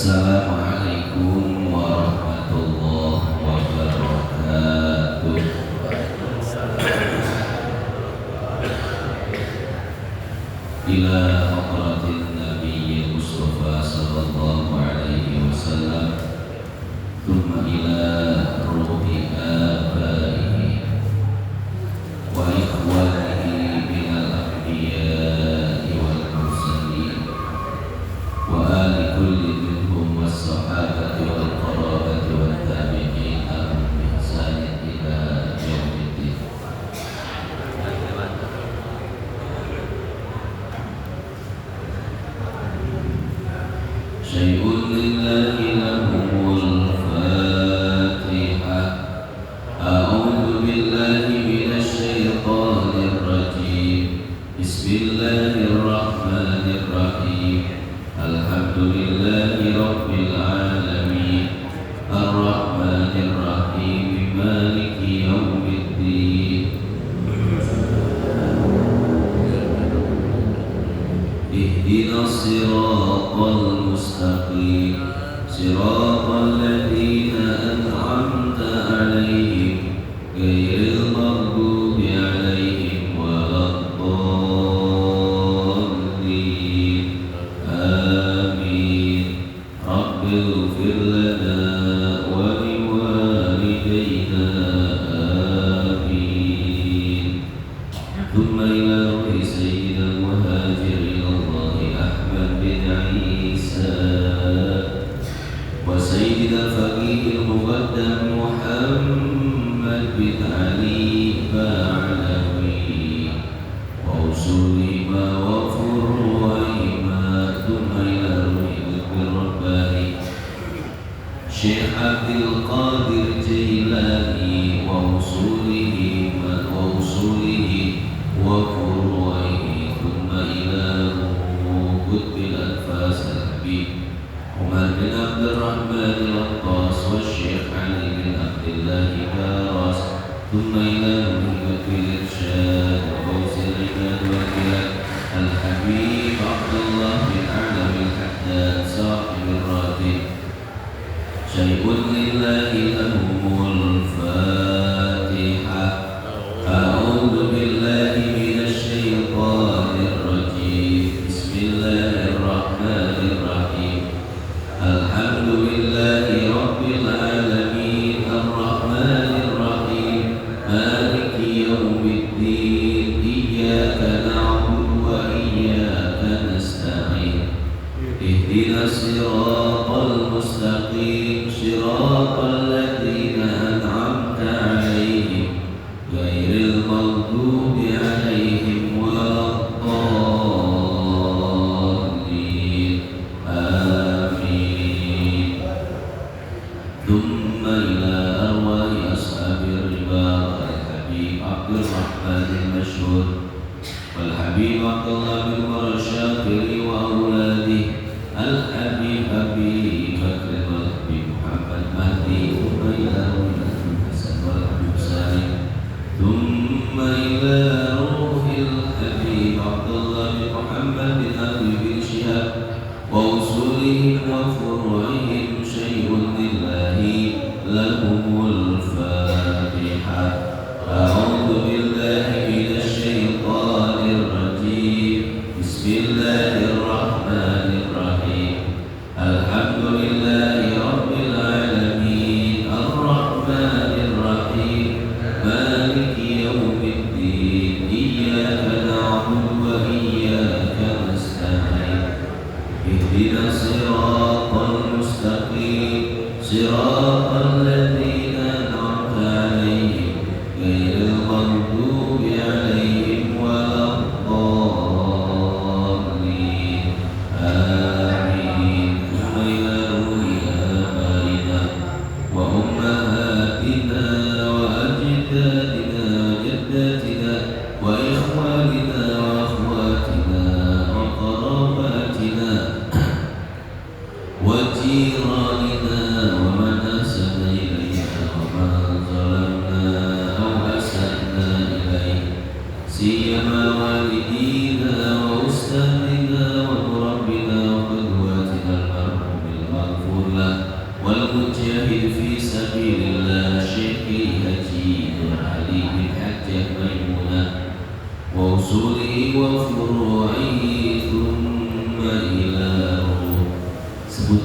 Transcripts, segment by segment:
Assalamualaikum warahmatullahi wabarakatuh. Ila hadratin Nabi Mustafa sallallahu alaihi wasallam, thumma ila ruhi abaihi wa ikhwanihi minal anbiya'i wal mursalin wa ali kulli minhum was sahabati wal qarabati wat tabi'in lahum bi ihsanin ila yaumiddin. Syai'un lillahi lahumul fatihah. A'udzu billahi minasy syaithanir rajim. Bismillahirrahmanirrahim. Alhamdulillahi rabbil alamin. Ar-rahmanir rahim. Maliki yaumiddin. Ihdinas siratal mustaqim. Siratal ladzina an'amta 'alaihim ghairil maghdubi 'alaihim waladdallin. Amin. Rabbighfir lana wa liwalidayna. Amin. Thumma ila ruhi sayyidil muhajirin Allahi Ahmad bin Isa wa sayyidil faqihil muqaddam Muhammad bin Ali Ba'alawi wa usulihima wa furu'ihima. Thumma ila ruhi Qutbil Rabbani Syekh Abdul Qadir Jailani wa usulihima wa usulihi wa furu'ihi. Thumma ila Qutbil Anfas Al-Habib Umar bin Abdurrahman Al-Attas wa Syekh Ali bin Abdullah Baras. Thumma ila Qutbil Irsyad wa Qawsil Ibad wal Bilad Al-Habib Abdullah bin A'lam Al-Haddad Sahib Al-Ratib. Syai'un lillahi lahumul fatihah. A'udzu billahi minasy syaithanir rajim. Bismillahirrahmanirrahim. Alhamdulillahi rabbil alamin. Ar-rahmanir rahim. Maliki yaumiddin. Iyyaka na'budu wa iyyaka nasta'in. Ihdinas siratal mustaqim. Siratal ladzina an'amta 'alaihim ghairil maghdubi 'alaihim waladdallin. Amin. Thumma ila arwahi ashabir ridha al-habib Abdul Rahman al-Mashhur wal habib Abdullah bin Marashakiri wa awladih al-habib Habib Bakr wal habib Muhammad Mahdi. Thumma ila Abdul Hasan wal habib Salim. Thumma ila ruhil habib Abdullah bin Muhammad bin Abi bin Syihab wa usulihim wa furu'ihim. Syai'un lillahi lahumul fatihah. A'udzu billahi minasy syaithanir rajim. Bismillahirrahmanirrahim. Alhamdulillahi rabbil alamin. Ar-rahmanir rahim. Maliki yaumiddin. Iyyaka na'budu wa iyyaka nasta'in. Ihdinas siratal mustaqim. Siratal ladzina an'amta 'alaihim ghairil maghdubi 'alaihim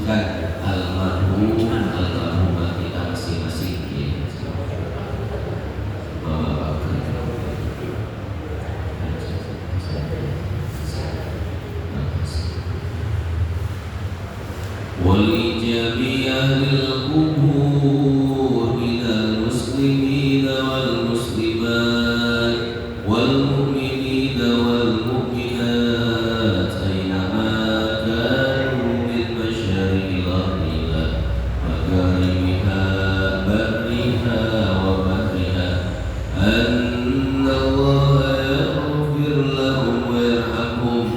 mendoakan almarhum almarhumah kita masing-masing ya. ولجميع القبور من المسلمين والمسلمات والمؤمنين والمؤمنات أينما كانوا من مشارق الأرض إلى مغاربها برها وبحرها أن الله يغفر لهم ويرحمهم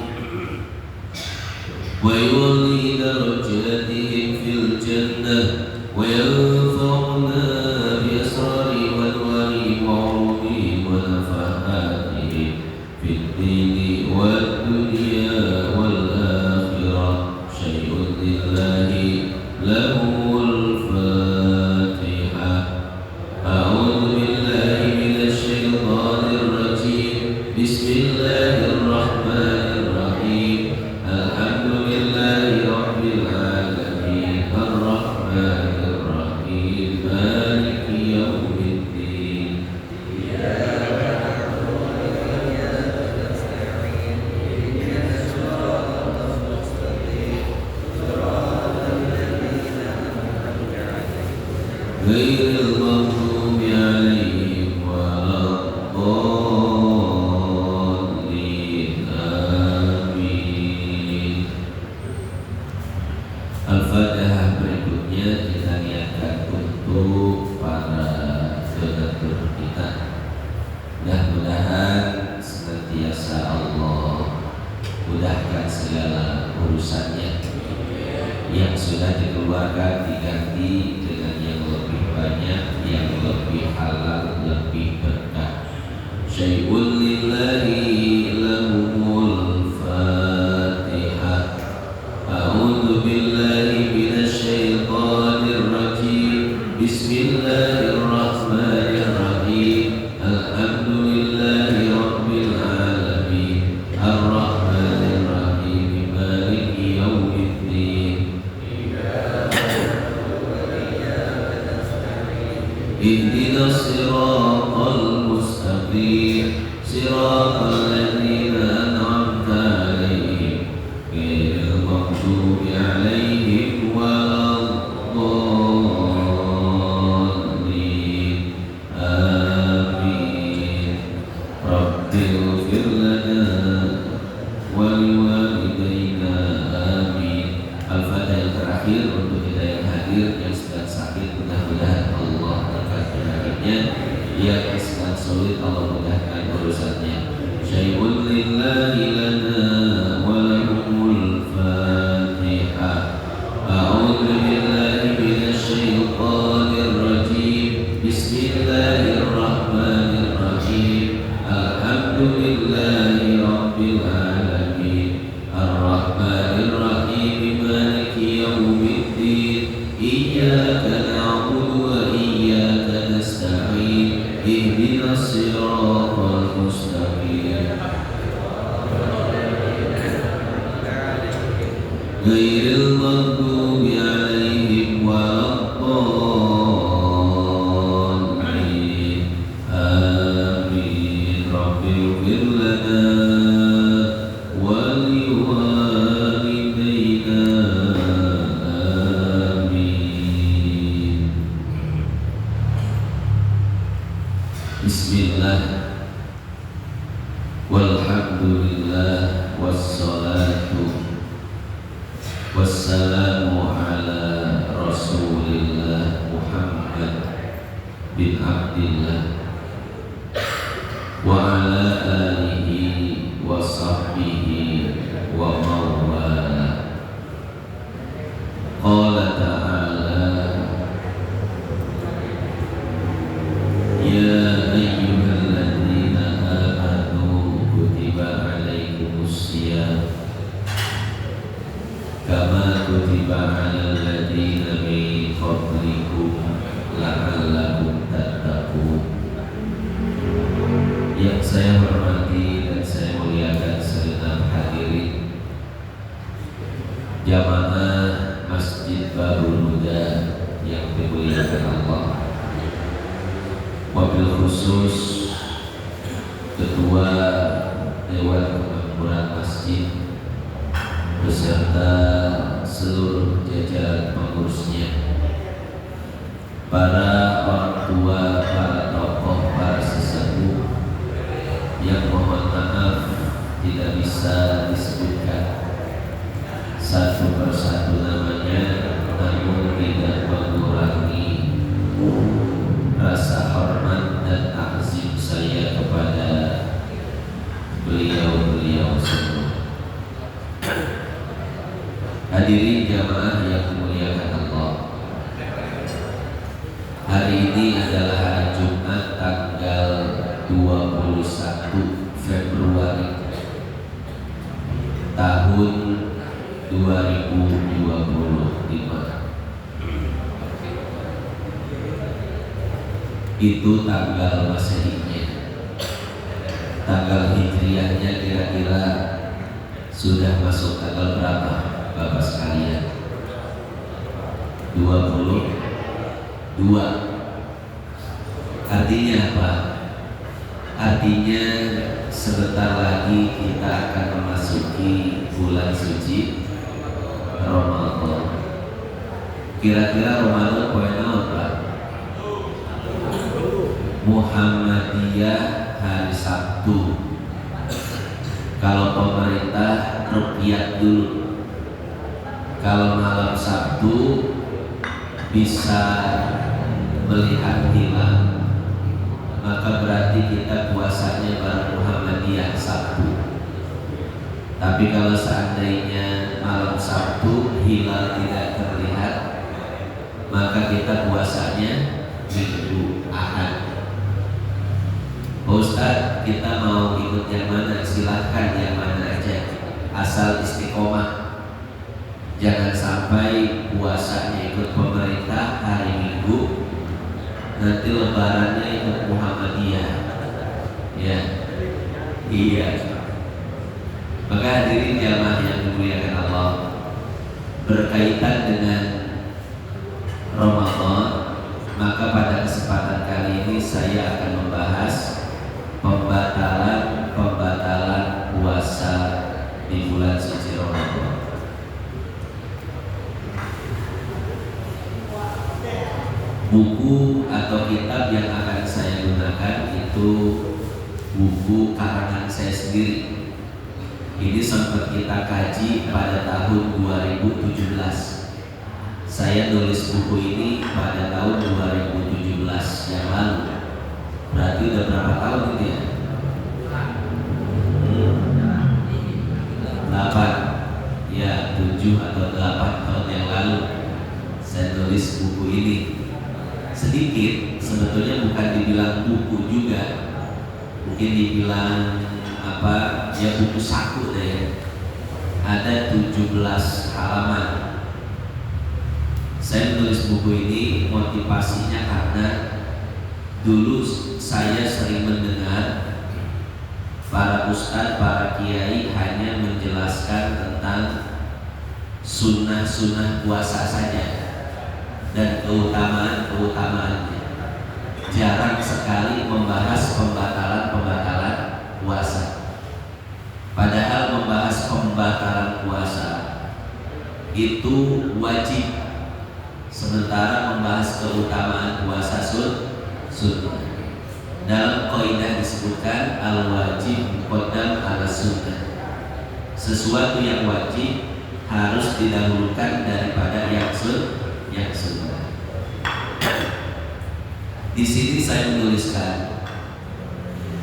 ويولي درجاتهم في الجنة وينفعنا بأسرارهم وأنوارهم وعلومهم ونفحاتهم في الدين والدنيا والآخرة شيء لله لهم الفاتحة أعوذ بالله من الشيطان الرجيم بسم الله الرحمن الرحيم الحمد لله رب العالمين الرحمن الرحيم مالك يوم الدين غير المغضوب عليهم ولا الضالين آمين. Al-Fatihah berikutnya kita niatkan untuk para donatur kita. Mudah-mudahan senantiasa Allah mudahkan segala urusannya. Yang sudah dikeluarkan diganti dengan yang lebih banyak, yang lebih halal, lebih berkah. Syai'un lillahi lahumul fatihah. A'udzu billahi minasy syaithanir rajim. Bismillahirrahmanirrahim. Alhamdulillahi rabbil alamin. Ar-Rahmanir Rahim. Maliki yaumiddin. Ihdinas siratal mustaqim. Siratal ladzina an'amta 'alaihim ghairil maghdubi 'alaihim waladdallin. Amin. Rabbighfir lana wa liwalidayna. Amin. Al-Fatihah yang terakhir untuk kita yang hadir yang sedang sakit, mudah-mudahan Allah angkat penyakitnya. Yang sedang sulit Allah mudahkan urusannya. Syai'un lillahi lana wa lahumul fatihah. A'udzu billahi minasy syaithanir rajim. Bismillahirrahmanirrahim. Alhamdulillahi rabbil alamin. Ar-Rahmanir Rahim. Maliki yaumiddin. Iyyaka na'budu wa iyyaka nasta'in. Ihdinas siratal mustaqim. Ghairil maghdubi 'alaihim waladdallin. Amin. Rabbighfir lana wa liwalidayna. Amin. Bismillah. Walhamdulillah wassalatu wassalamu ala Rasulillah Muhammad bin Abdillah wa ala alihi wa sahbihi wa mawala. Qala ta'ala ya ayyuhalladzina amanu kutiba alaikumusiyam kama kutiba alal ladzina min qablikum la'allakum tattaqun. Yang saya hormati dan saya muliakan segenap hadirin jamaah Masjid Masjid Babul Huda yang dimuliakan Allah, wabil khusus Ketua Dewan Kemakmuran Masjid beserta seluruh jajaran pengurusnya, para orang tua, para tokoh, para sesepuh yang mohon maaf tidak bisa disebutkan satu persatu namanya, namun tidak mengurangi rasa hormat dan takzim saya kepada beliau-beliau semua. Hadirin jamaah yang dimuliakan Allah, hari ini adalah hari Jumat tanggal 21 Februari tahun 2025. Itu tanggal Masehinya. Tanggal Hijriahnya kira-kira sudah masuk tanggal berapa Bapak sekalian? 22. Artinya apa? Artinya sebentar lagi kita akan memasuki bulan suci Ramadan. Kira-kira Ramadan poinnya apa? Muhammadiyah hari Sabtu. Kalau pemerintah ruqyah dulu. Kalau malam Sabtu bisa melihat hilal, maka berarti kita puasanya bareng Muhammadiyah Sabtu. Tapi kalau seandainya malam Sabtu hilal tidak terlihat, maka kita puasanya Minggu Ahad. Ustaz, kita mau ikut yang mana? Silahkan yang mana aja, asal istiqomah. Jangan sampai puasanya ikut pemerintah hari Minggu, nanti lebarannya ikut Muhammadiyah. Ya, iya. Maka hadirin jamaah yang dimuliakan Allah, berkaitan dengan Ramadan, maka pada kesempatan kali ini saya akan membahas pembatalan puasa di bulan suci Ramadan. Buku atau kitab yang akan saya gunakan itu buku karangan saya sendiri. Ini sempat kita kaji pada tahun 2017. Saya nulis buku ini pada tahun 2017 yang lalu. Berarti udah berapa tahun itu ya? 8, ya 7 atau 8 tahun yang lalu saya nulis buku ini. Sedikit, sebetulnya bukan dibilang buku juga, mungkin dibilang apa ya, buku saku deh. Ada 17 halaman. Saya menulis buku ini motivasinya karena dulu saya sering mendengar para ustadz, para kiai hanya menjelaskan tentang sunnah-sunnah puasa saja dan keutamaan-keutamaannya. Jarang sekali membahas pembatalan-pembatalan puasa. Padahal membahas pembatalan puasa itu wajib, sementara membahas keutamaan puasa sunnah. Dalam kaidah disebutkan al-wajib muqaddam ala sunnah. Sesuatu yang wajib harus didahulukan daripada yang sunnah. Di sini saya menuliskan,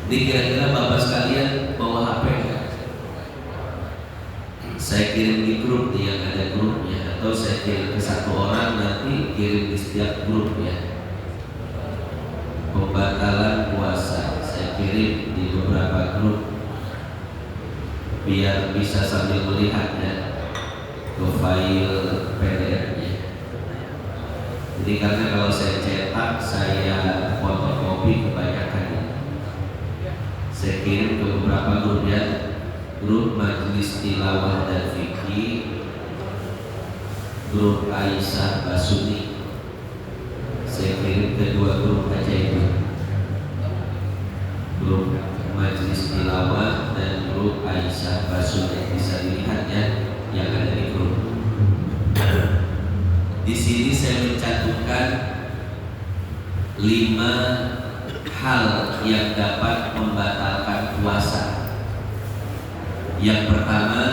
ini kira-kira Bapak sekalian bawa HP enggak? Saya kirim di grup nih, yang ada grupnya, atau saya kirim ke satu orang, nanti kirim di setiap grup ya. Pembatalan puasa saya kirim di beberapa grup biar bisa sambil melihatnya ke file PDF-nya. Jadi karena kalau saya cetak, saya fotokopi kebanyakan. Saya kirim ke beberapa grup ya, grup Majelis Tilawah dan Fikih, grup Aisyah Basuni. Saya kirim kedua grup aja itu, grup Majelis Tilawah dan grup Aisyah Basuni. Bisa dilihat ya yang ada di grup. Di sini saya mencantumkan 5 hal yang dapat membatalkan puasa. Yang pertama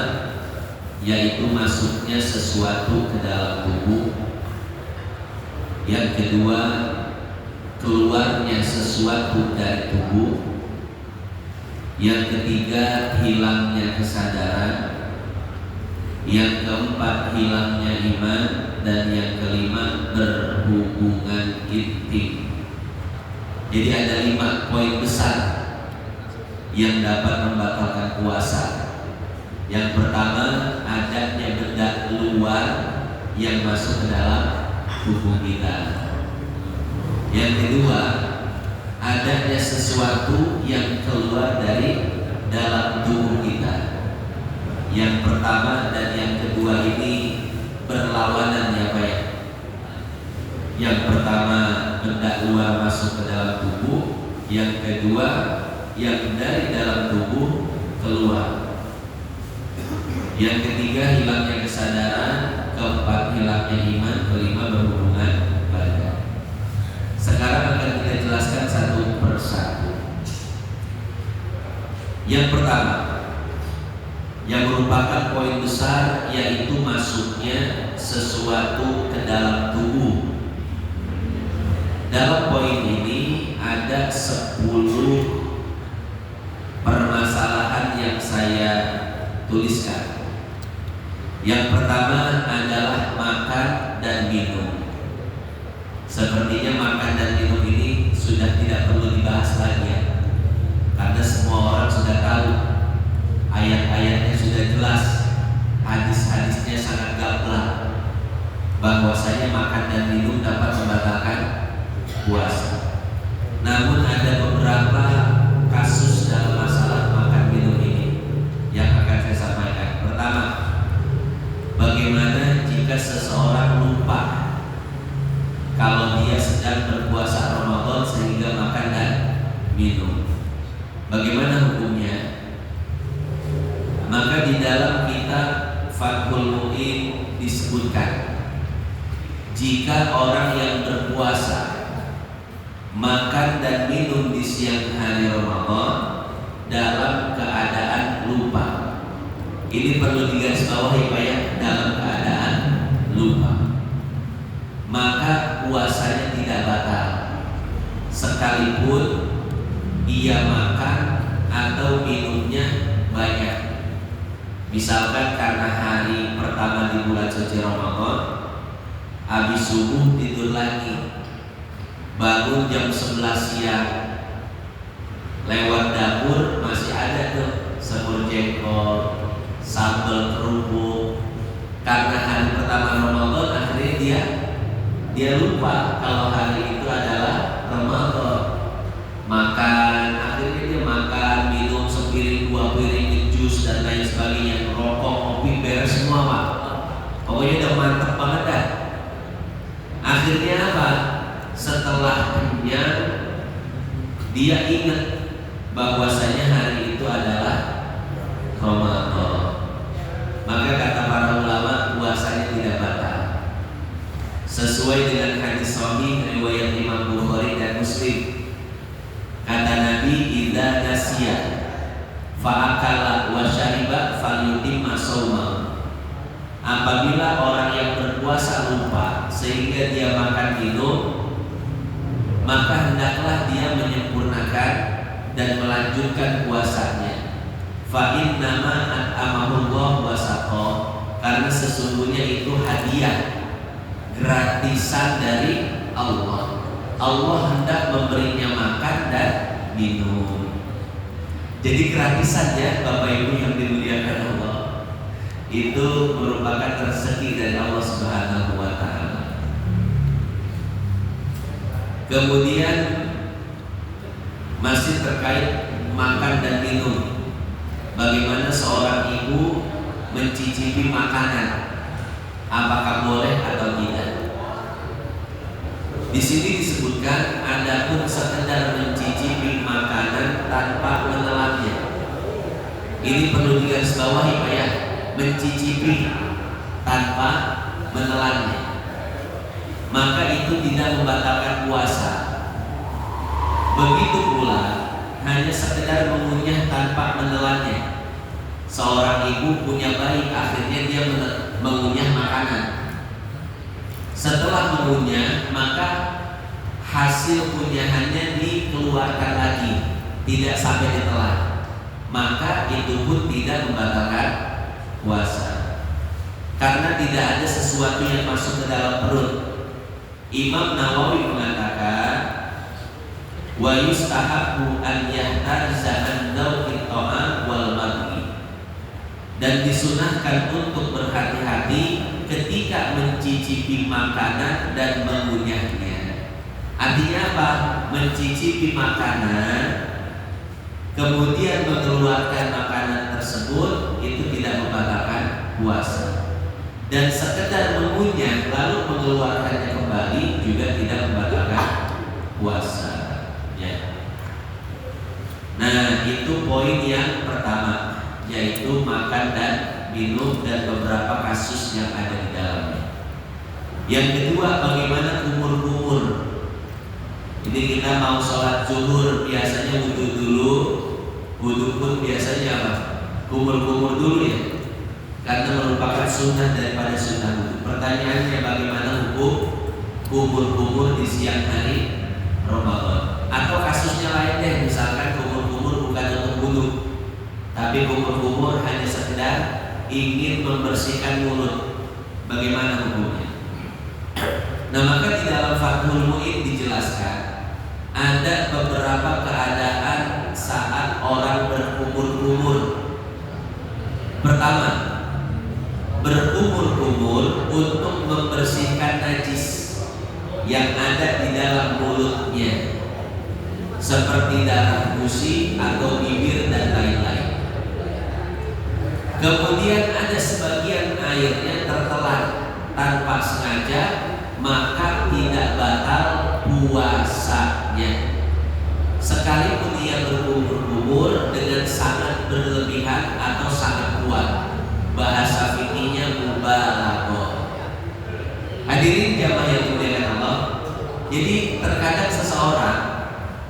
yaitu masuknya sesuatu ke dalam tubuh. Yang kedua, keluarnya sesuatu dari tubuh. Yang ketiga, hilangnya kesadaran. Yang keempat, hilangnya iman. Dan yang kelima, berhubungan intim. Jadi ada 5 poin besar yang dapat membatalkan puasa. Yang pertama, adanya benda luar yang masuk ke dalam tubuh kita. Yang kedua, adanya sesuatu yang keluar dari dalam tubuh kita. Yang pertama dan yang kedua ini berlawanan ya Pak ya. Yang pertama, benda luar masuk ke dalam tubuh. Yang kedua, yang dari dalam tubuh keluar. Yang ketiga, hilangnya kesadaran. Keempat, hilangnya iman. Kelima, berhubungan badan. Sekarang akan kita jelaskan satu persatu. Yang pertama, yang merupakan poin besar, yaitu masuknya sesuatu ke dalam tubuh. Dalam poin ini ada 10 permasalahan yang saya tuliskan. Yang pertama adalah makan dan minum. Sepertinya makan dan minum ini sudah tidak perlu dibahas lagi ya, karena semua orang sudah tahu. Ayat-ayatnya sudah jelas, hadis-hadisnya sangat gamblang bahwasanya makan dan minum dapat membatalkan puasa. Namun ada beberapa kasus dalam masalah makan minum ini yang akan saya sampaikan. Pertama, bagaimana jika seseorang lupa kalau dia sedang berpuasa Ramadan sehingga makan dan minum? Bagaimana hukumnya? Maka di dalam kitab Fathul Mu'in disebutkan, jika orang yang berpuasa makan dan minum di siang hari Ramadan dalam keadaan lupa, ini perlu digarisbawahi Pak ya, dalam keadaan lupa, maka puasanya tidak batal sekalipun ia makan atau minumnya banyak. Misalkan karena hari pertama di bulan suci Ramadan, habis subuh tidur lagi, bangun jam 11 siang, lewat dapur masih ada tuh semur jengkol, sambal kerupuk. Karena hari pertama Ramadan, akhirnya dia lupa kalau hari itu adalah Ramadan. Makan, akhirnya dia makan, minum sepiring 2 piring jus dan lain sebagainya, rokok, kopi, beres semua Pak. Pokoknya udah mantep banget dah. Akhirnya apa? Setelah kenyang, dia ingat bahwasanya hari itu adalah Ramadan. Maka kata para ulama, puasanya tidak batal. Sesuai dengan hadis sahih riwayat Imam Bukhari dan Muslim. Kata Nabi, idza nasiya fa'akala wa syariba falyutimma shaumah. Apabila orang yang berpuasa lupa sehingga dia makan minum, maka hendaklah dia menyempurnakan dan melanjutkan puasanya. Fa innama at'amahullah wa saqa, karena sesungguhnya itu hadiah gratisan dari Allah. Allah hendak memberinya makan dan minum. Jadi gratisan ya Bapak Ibu yang dimuliakan Allah, itu merupakan rezeki dari Allah Subhanahu wa Ta'ala. Kemudian masih terkait makan dan minum, bagaimana seorang ibu mencicipi makanan apakah boleh atau tidak. Di sini disebutkan adapun sekedar mencicipi makanan tanpa menelannya. Ini perlu digarisbawahi Pak ya, mencicipi tanpa menelannya. Maka itu tidak membatalkan puasa. Begitu pula hanya sekedar mengunyah tanpa menelannya. Seorang ibu punya bayi, akhirnya dia mengunyah makanan. Setelah mengunyah, maka hasil kunyahannya dikeluarkan lagi, tidak sampai ditelan. Maka itu pun tidak membatalkan puasa, karena tidak ada sesuatu yang masuk ke dalam perut. Imam Nawawi mengatakan, wa yustahabbu an yahtarza an dawqi ta'am wal madhi, dan disunahkan untuk berhati-hati ketika mencicipi makanan dan mengunyahnya. Artinya apa? Mencicipi makanan kemudian mengeluarkan makanan tersebut itu tidak membatalkan puasa. Dan sekedar mengunyah lalu mengeluarkannya kembali juga tidak membatalkan puasa. Ya. Nah, itu poin yang pertama, yaitu makan dan minum dan beberapa kasus yang ada di dalamnya. Yang kedua, bagaimana kumur-kumur. Ini kita mau sholat zuhur biasanya wudhu dulu, wudhu pun biasanya apa? Kumur-kumur dulu ya, karena merupakan sunnah daripada sunnah wudhu. Pertanyaannya, bagaimana hukum kumur-kumur di siang hari Ramadan? Atau kasusnya lain deh, misalkan kumur-kumur bukan untuk wudhu, tapi kumur-kumur hanya sekedar ingin membersihkan mulut. Bagaimana hukumnya? Nah, maka di dalam Fathul Mu'in dijelaskan ada beberapa keadaan saat orang berkumur-kumur. Pertama, berkumur-kumur untuk membersihkan najis yang ada di dalam mulutnya, seperti darah gusi atau bibir dan lain-lain. Kemudian ada sebagian airnya tertelan tanpa sengaja, maka tidak batal puasanya, sekalipun ia berkumur-kumur dengan sangat berlebihan atau sangat kuat. Bahasa fikihnya mubalaghah. Hadirin jamaah yang dimuliakan Allah, jadi terkadang seseorang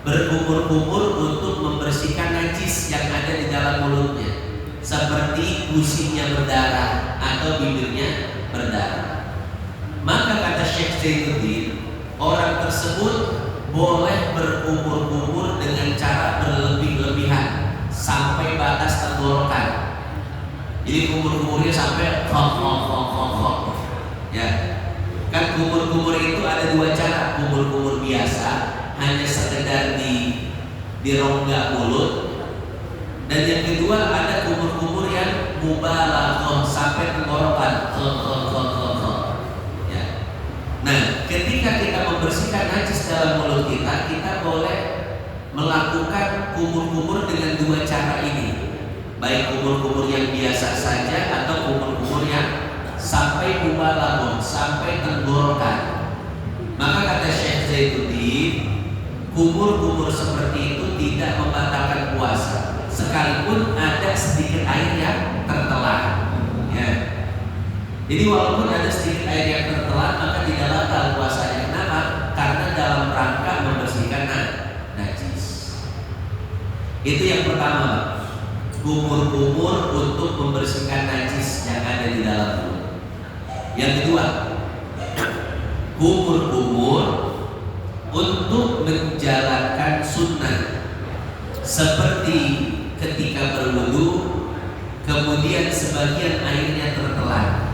berkumur-kumur untuk membersihkan najis yang ada di dalam mulutnya, seperti gusinya berdarah atau bibirnya berdarah. Maka kata Syekh Zainuddin, orang tersebut boleh berkumur-kumur dengan cara berlebih-lebihan sampai batas tenggorokan. Jadi kumur-kumurnya sampai ya. Kan kumur-kumur itu ada dua cara. Kumur-kumur biasa hanya sekedar di rongga mulut, dan yang kedua ada kumur-kumur yang mubalaghah sampai tenggorokan. Ya. Nah, ketika kita membersihkan najis dalam mulut kita, kita boleh melakukan kumur-kumur dengan dua cara ini, baik kumur-kumur yang biasa saja atau kumur-kumur yang sampai mubalaghah, sampai tenggorokan. Maka kata Syekh Zainuddin, kumur-kumur seperti itu tidak membatalkan puasa, sekalipun ada sedikit air yang tertelan. Ya. Jadi walaupun ada sedikit air yang tertelan, maka tidak batal puasanya. Kenapa? Karena dalam rangka membersihkan najis. Itu yang pertama, kumur-kumur untuk membersihkan najis yang ada di dalam mulut. Yang kedua, kumur-kumur untuk menjalankan sunnah, seperti ketika berwudu kemudian sebagian airnya tertelan.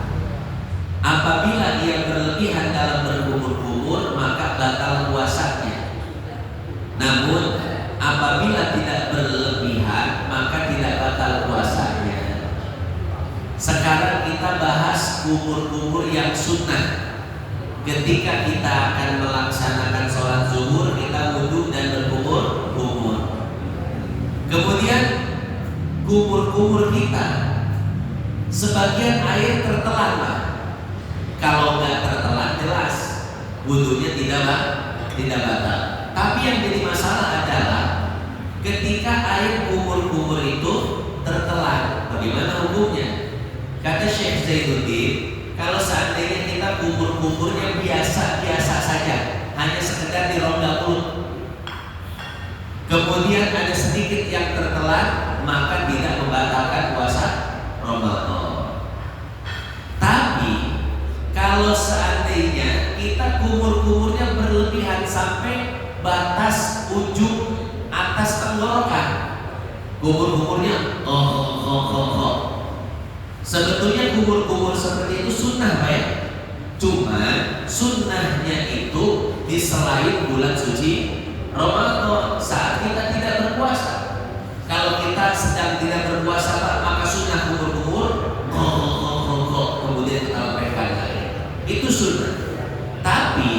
Apabila ia berlebihan dalam berkumur-kumur, maka batal puasanya. Namun apabila tidak berlebihan, maka tidak batal puasanya. Sekarang kita bahas kumur-kumur yang sunnah. Ketika kita akan melaksanakan sholat zuhur, kita wudu dan berkumur-kumur. Kemudian kumur-kumur kita sebagian air tertelan, Pak. Kalau nggak tertelan jelas wudunya tidak batal. Tapi yang jadi masalah adalah ketika air kumur-kumur itu tertelan, bagaimana hukumnya? Kata Syekh Zainuddin, kalau seandainya kita kumur-kumurnya biasa-biasa saja, hanya sekedar di rongga mulut, kemudian ada sedikit yang tertelan, maka tidak membatalkan puasa Ramadan. Tapi kalau seandainya kita kumur-kumurnya berlebihan sampai batas ujung atas tenggorokan, kumur-kumurnya sebetulnya kumur-kumur seperti itu sunnah, Pak ya. Cuma sunnahnya itu di selain bulan suci Ramadan saat kita tidak berpuasa. Kalau kita sedang tidak berpuasa, Pak, maka sunnah kumur-kumur kemudian kita lepaskan air. Itu sunnah. Tapi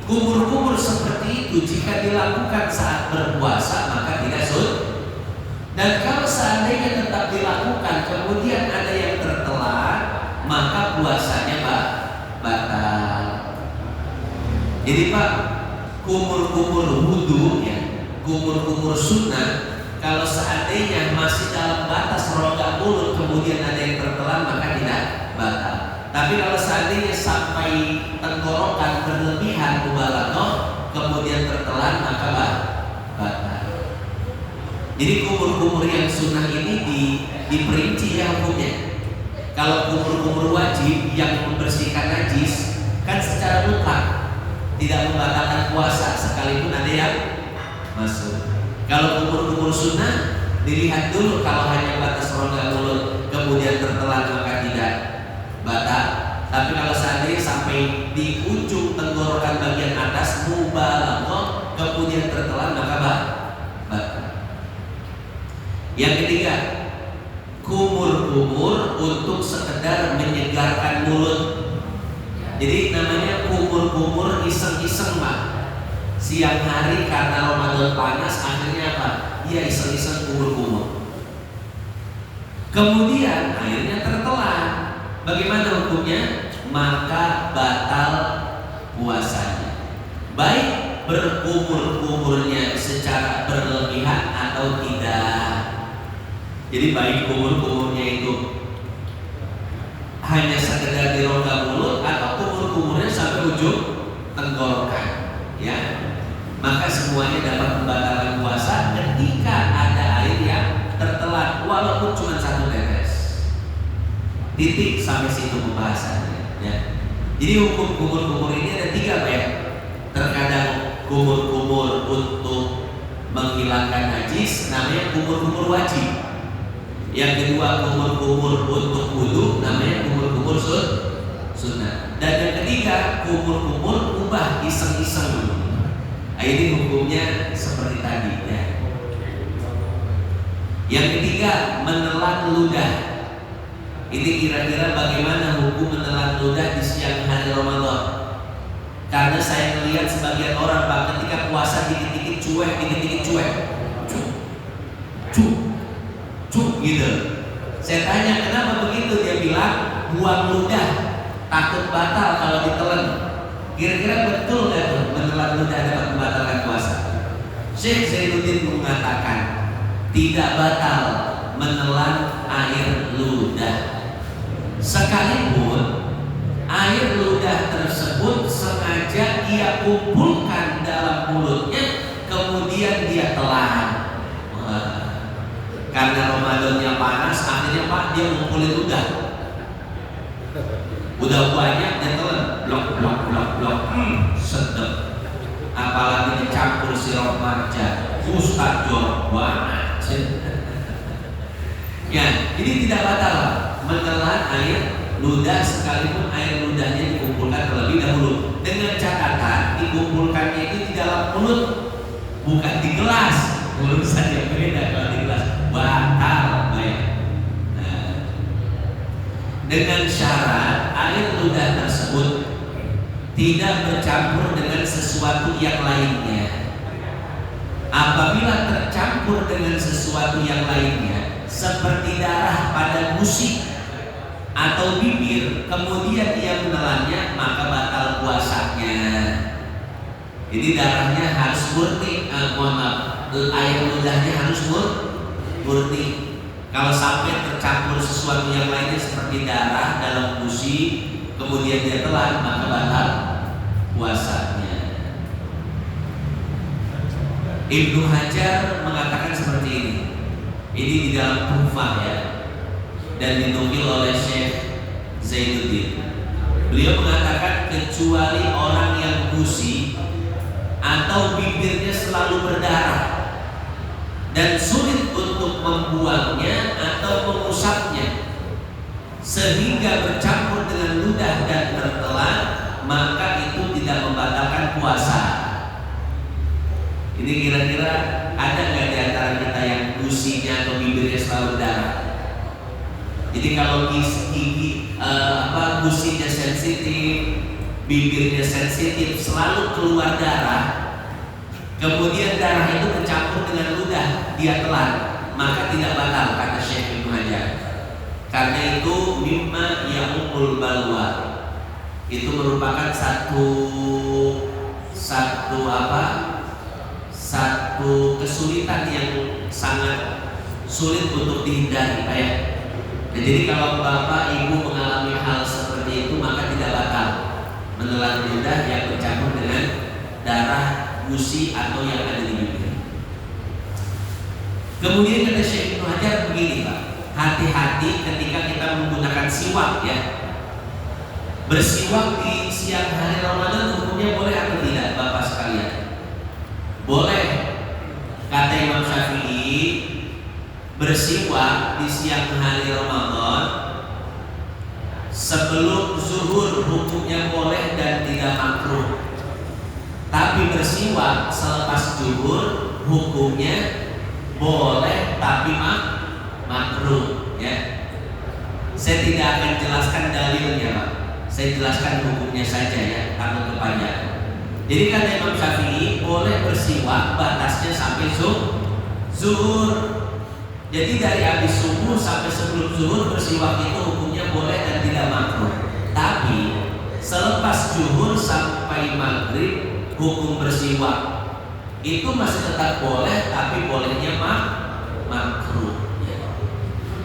kumur-kumur seperti itu jika dilakukan saat berpuasa maka tidak sunnah. Dan kalau seandainya tetap dilakukan kemudian ada yang tertelan, maka puasanya batal. Jadi Pak, kumur-kumur wudu ya, kumur-kumur sunnah, kalau seandainya masih dalam batas rongga mulut kemudian ada yang tertelan maka tidak batal. Tapi kalau seandainya sampai tenggorokan berlebihan mubalaghah kemudian tertelan maka batal. Jadi kumur-kumur yang sunnah ini diperinci ya hukumnya. Kalau kumur-kumur wajib yang membersihkan najis kan secara mutlak tidak membatalkan puasa sekalipun ada yang masuk. Kalau kumur-kumur sunnah dilihat dulu, kalau hanya batas rongga mulut kemudian tertelan maka tidak batal. Tapi kalau seandainya sampai di ujung tenggorokan bagian atas mubalaghah kemudian tertelan maka batal. Yang ketiga, kumur-kumur untuk sekedar menyegarkan mulut. Jadi namanya kumur-kumur iseng-iseng, Pak. Siang hari karena Ramadan panas akhirnya apa? Ya iseng-iseng kumur-kumur. Kemudian airnya tertelan. Bagaimana hukumnya? Maka batal puasanya. Baik berkumur-kumurnya secara berlebihan atau tidak. Jadi baik kumur-kumurnya itu hanya sekedar di rongga mulut atau kumur-kumurnya sampai ujung tenggorokan, ya, maka semuanya dapat membatalkan puasa ketika ada air yang tertelan walaupun cuma 1 tetes. Titik sampai situ pembahasannya, ya. Jadi hukum kumur-kumur ini ada 3, Pak ya. Terkadang kumur-kumur untuk menghilangkan najis namanya kumur-kumur wajib. Yang kedua kumur-kumur untuk wudu namanya kumur-kumur sunnah. Dan yang ketiga kumur-kumur mubah iseng-iseng. Ini hukumnya seperti tadi ya. Yang ketiga menelan ludah. Ini kira-kira bagaimana hukum menelan ludah di siang hari Ramadan? Karena saya melihat sebagian orang Pak ketika puasa dikit-dikit cuek, dikit-dikit cuek. Gitu. Saya tanya kenapa begitu, dia bilang buang ludah, takut batal kalau ditelan. Kira-kira betul nggak tuh menelan ludah dapat membatalkan puasa? Syekh Zainuddin mengatakan tidak batal menelan air ludah, sekalipun air ludah tersebut sengaja dia kumpulkan dalam mulutnya kemudian dia telan. Karena Ramadannya panas, akhirnya Pak dia ngumpulin ludah. Udah banyak dia telan, blok, sedap. Apalagi dicampur sirup marja, Ustaz jorok banget. Ya, ini tidak batal menelan air ludah sekalipun air ludahnya dikumpulkan terlebih dahulu. Dengan catatan dikumpulkannya itu di dalam mulut, bukan di gelas. Mulut saja beda kalau di gelas. Batal, baik. Nah, dengan syarat air ludah tersebut tidak bercampur dengan sesuatu yang lainnya. Apabila tercampur dengan sesuatu yang lainnya, seperti darah pada musik, atau bibir, kemudian dia menelannya, maka batal puasanya. Jadi darahnya harus murni, air ludahnya harus murni. Kalau sampai tercampur sesuatu yang lainnya seperti darah dalam gusi, kemudian dia telan, maka batal puasanya. Ibnu Hajar mengatakan seperti ini. Ini di dalam Tuhfah ya, dan dinukil oleh Syekh Zainuddin. Beliau mengatakan kecuali orang yang gusi atau bibirnya selalu berdarah dan sulit untuk membuangnya atau mengusapnya sehingga bercampur dengan ludah dan tertelan, maka itu tidak membatalkan puasa. Ini kira-kira ada nggak di antara kita yang gusinya atau bibirnya selalu berdarah? Jadi kalau gusinya sensitif, bibirnya sensitif, selalu keluar darah, kemudian darah itu bercampur dengan ludah, dia telan, maka tidak batal, kata Syekh Ibnu Hajar. Karena itu mimma ya'umul balwa, itu merupakan satu kesulitan yang sangat sulit untuk dihindari, Pak ya. Jadi kalau bapak ibu mengalami hal seperti itu, maka tidak batal menelan ludah yang bercampur dengan darah, gusi atau yang ada di bibir. Kemudian kata Syekh Ibnu Hajar begini, Pak, hati-hati ketika kita menggunakan siwak ya. Bersiwak di siang hari Ramadan hukumnya boleh atau tidak, Bapak sekalian? Boleh. Kata Imam Syafi'i, bersiwak di siang hari Ramadan sebelum zuhur hukumnya boleh dan tidak makruh. Tapi bersiwak selepas zuhur hukumnya boleh tapi makruh ya. Saya tidak akan jelaskan dalilnya, Pak. Saya jelaskan hukumnya saja ya, takut kepanjangan. Jadi kata Imam Syafi'i boleh bersiwak batasnya sampai zuhur. Jadi dari habis subuh sampai sebelum zuhur bersiwak itu hukumnya boleh dan tidak makruh. Tapi selepas zuhur sampai maghrib hukum bersiwak itu masih tetap boleh, tapi bolehnya makruh.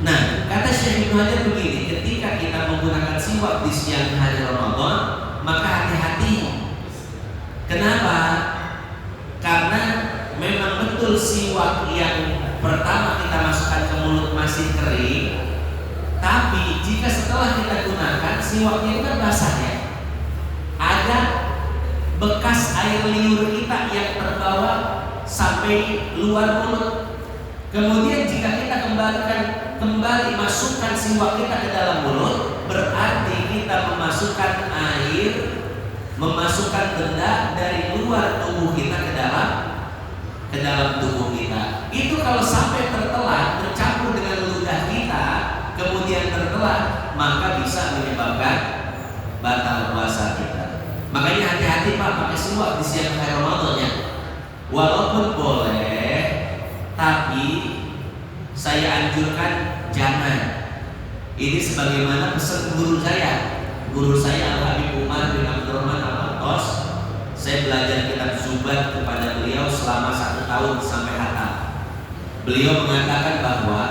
Nah, kata Syekh Ibnu Hajar begini, ketika kita menggunakan siwak di siang hari Ramadan, maka hati-hati. Kenapa? Karena memang betul siwak yang pertama kita masukkan ke mulut masih kering, tapi jika setelah kita gunakan siwaknya itu kan basah ya, ada bekas air liur kita yang terbawa sampai luar mulut. Kemudian jika kita kembali masukkan siwak kita ke dalam mulut, berarti kita memasukkan air, memasukkan benda dari luar tubuh kita ke dalam tubuh kita. Itu kalau sampai tertelan, bercampur dengan ludah kita, kemudian tertelan, maka bisa menyebabkan batal puasa kita. Makanya hati-hati Pak pakai siwak di siang hari Ramadan ya. Walaupun boleh, tapi saya anjurkan jangan. Ini sebagaimana pesan guru saya. Guru saya Al-Habib Umar bin Abdurrahman Al-Attos. Saya belajar kitab Zubat kepada beliau selama 1 tahun sampai hatam. Beliau mengatakan bahwa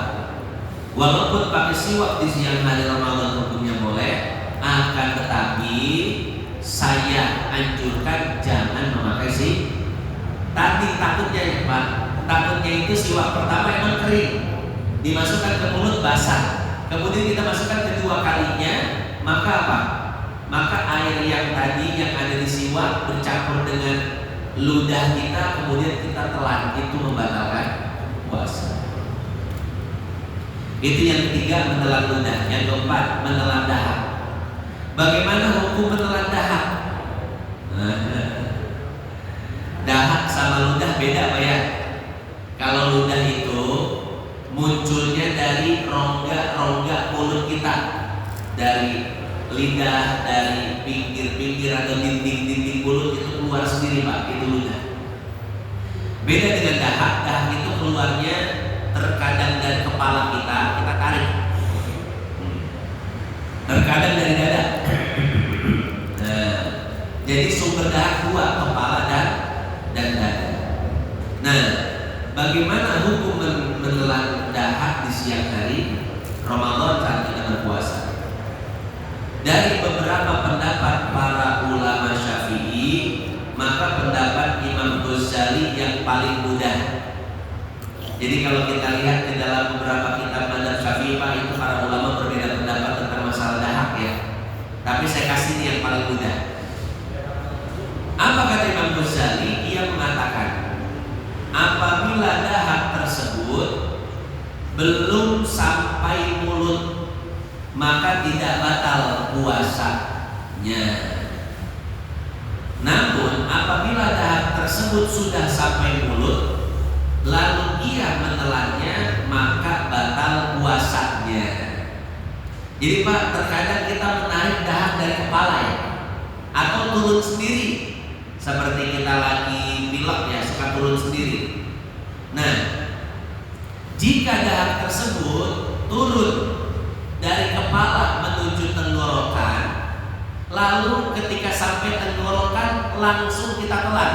walaupun pakai siwak di siang hari Ramadan hukumnya boleh, akan tetapi saya anjurkan jangan memakai tadi takutnya ya Pak. Takutnya itu siwak pertama emang kering, dimasukkan ke mulut basah, kemudian kita masukkan kedua kalinya, maka apa? Maka air yang tadi yang ada di siwak bercampur dengan ludah kita, kemudian kita telan, itu membatalkan puasa. Itu yang ketiga, menelan ludah. Yang keempat, menelan dahak. Bagaimana hukum menelan dahak? Dahak sama ludah beda Pak ya. Kalau ludah itu munculnya dari rongga mulut kita, dari lidah, dari pinggir-pinggir atau dinding-dinding mulut itu keluar sendiri Pak, itu ludah. Beda dengan dahak. Dahak itu keluarnya terkadang dari kepala kita tarik. Terkadang dari dada. Nah, jadi sumber dahak dua, kepala dan dada. Nah, bagaimana hukum menelan dahak di siang hari Ramadan saat kita berpuasa? Dari beberapa pendapat para ulama Syafi'i, maka pendapat Imam Ghazali yang paling mudah. Jadi kalau kita lihat di dalam beberapa kitab mazhab Syafi'i, Pak, itu para ulama berbeda pendapat tentang masalah dahak ya. Tapi saya kasih ini yang paling mudah. Apa kata Imam Ghazali? Ia mengatakan, apabila dahak tersebut belum sampai mulut, maka tidak batal puasanya. Namun apabila dahak tersebut sudah sampai mulut, lalu ia menelannya, maka batal puasanya. Jadi Pak, terkadang kita menarik dahak dari kepala ya, atau turun sendiri. Seperti kita lagi pilek ya, suka turun sendiri. Nah, jika dahak tersebut turun dari kepala menuju tenggorokan, lalu ketika sampai tenggorokan langsung kita telan,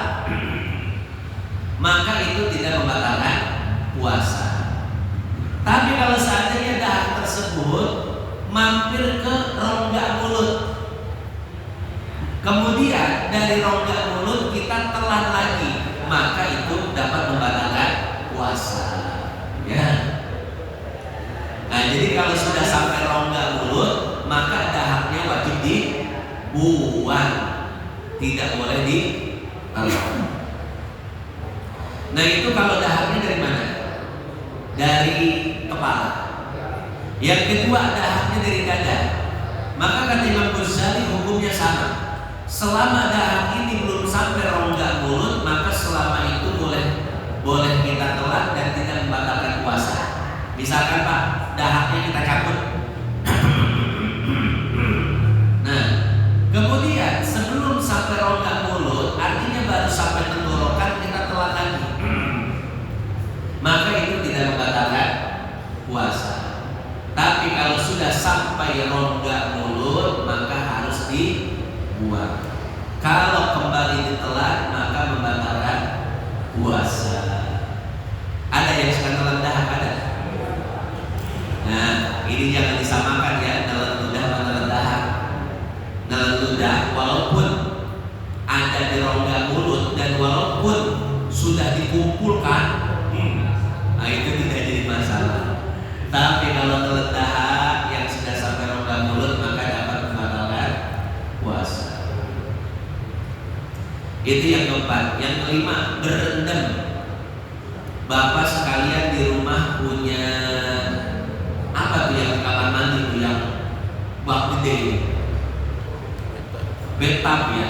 maka itu tidak membatalkan puasa. Tapi kalau seandainya dahak tersebut mampir ke rongga mulut, kemudian dari rongga mulut kita telan lagi, maka itu dapat membatalkan puasa. Ya. Nah, jadi kalau sudah sampai rongga mulut, maka dahaknya wajib dibuang, tidak boleh ditelan. Nah, itu kalau dahaknya dari mana? Dari kepala. Yang kedua, dahaknya dari dada. Maka kata Imam Ghazali hukumnya sama. Selama dahak ini belum sampai rongga mulut, maka selama itu boleh kita telan dan tidak membatalkan puasa. Misalkan Pak, dahaknya kita cabut. Nah, kemudian sebelum sampai rongga mulut, artinya baru sampai tenggorokan, kita telan lagi, maka itu tidak membatalkan puasa. Tapi kalau sudah sampai rongga mulut, maka harus dibuang. Kalau kembali ditelan, maka membatalkan puasa. Ada yang suka telan dahak, ada? Nah, ini jangan disamakan ya, telan ludah sama telan dahak. Telan ludah walaupun ada di rongga mulut dan walaupun sudah dikumpulkan, nah itu tidak jadi masalah. Tapi kalau telan dahak yang sudah sampai rongga mulut, maka dapat membatalkan puasa. Itu yang keempat. Yang kelima, berendam. Bapak sekalian di rumah punya apa tuh yang kamar mandi tuh yang bak gede, bathtub ya.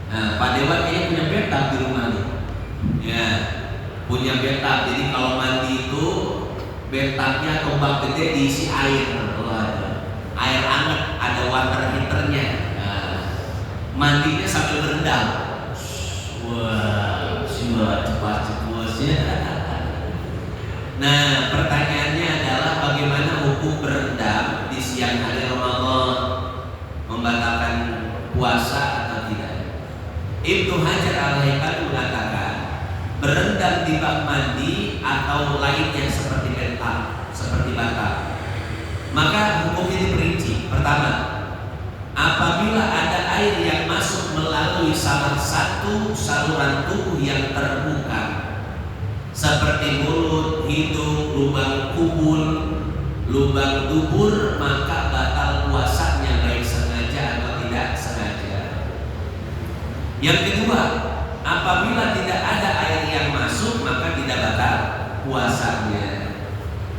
Nah, Pak Dewa kayaknya punya bathtub di rumah nih. Ya, punya bathtub. Jadi kalau mandi itu bathtubnya atau bak gede diisi air, air hangat, ada water heaternya. Nah, mandinya sambil berendam. Wah, cepat ya. Nah, pertanyaannya adalah bagaimana hukum berendam di siang hari Ramadan, membatalkan puasa atau tidak? Ibnu Hajar Al-Haythami mengatakan berendam di bak mandi atau lainnya seperti bathtub, seperti bathtub, maka hukumnya diperinci. Pertama, apabila ada air yang masuk melalui salah satu saluran tubuh yang terbuka, seperti mulut, hidung, lubang kubul, lubang dubur, maka batal puasanya baik sengaja atau tidak sengaja. Yang kedua, apabila tidak ada air yang masuk, maka tidak batal puasanya.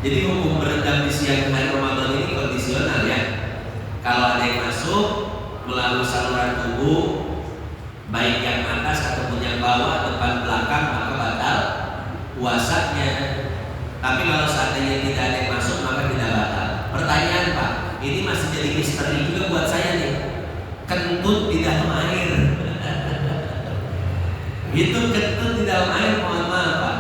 Jadi hukum berendam di siang hari Ramadan ini kondisional ya. Kalau ada yang masuk melalui saluran tubuh, baik yang atas ataupun yang bawah, depan belakang, maka batal puasanya. Tapi kalau seandainya tidak ada yang masuk, maka tidak batal. Pertanyaan Pak, ini masih jadi misteri juga buat saya nih. Kentut di dalam air. Itu kentut di dalam air, mohon maaf Pak.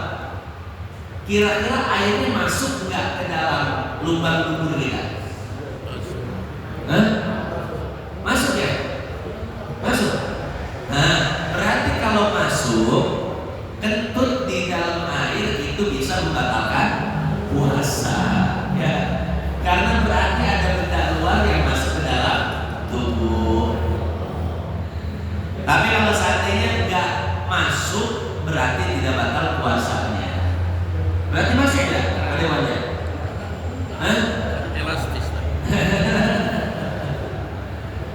Kira-kira airnya masuk nggak ke dalam lubang dubur kita? Hah? Masuk ya? Masuk. Nah, berarti kalau masuk, kentut di dalam air itu bisa membatalkan puasa, ya. Karena berarti ada benda luar yang masuk ke dalam tubuh. Tapi kalau seandainya nggak masuk, berarti tidak batal puasanya. Berarti masuk ya? Ada wajah? Hah? Elastis.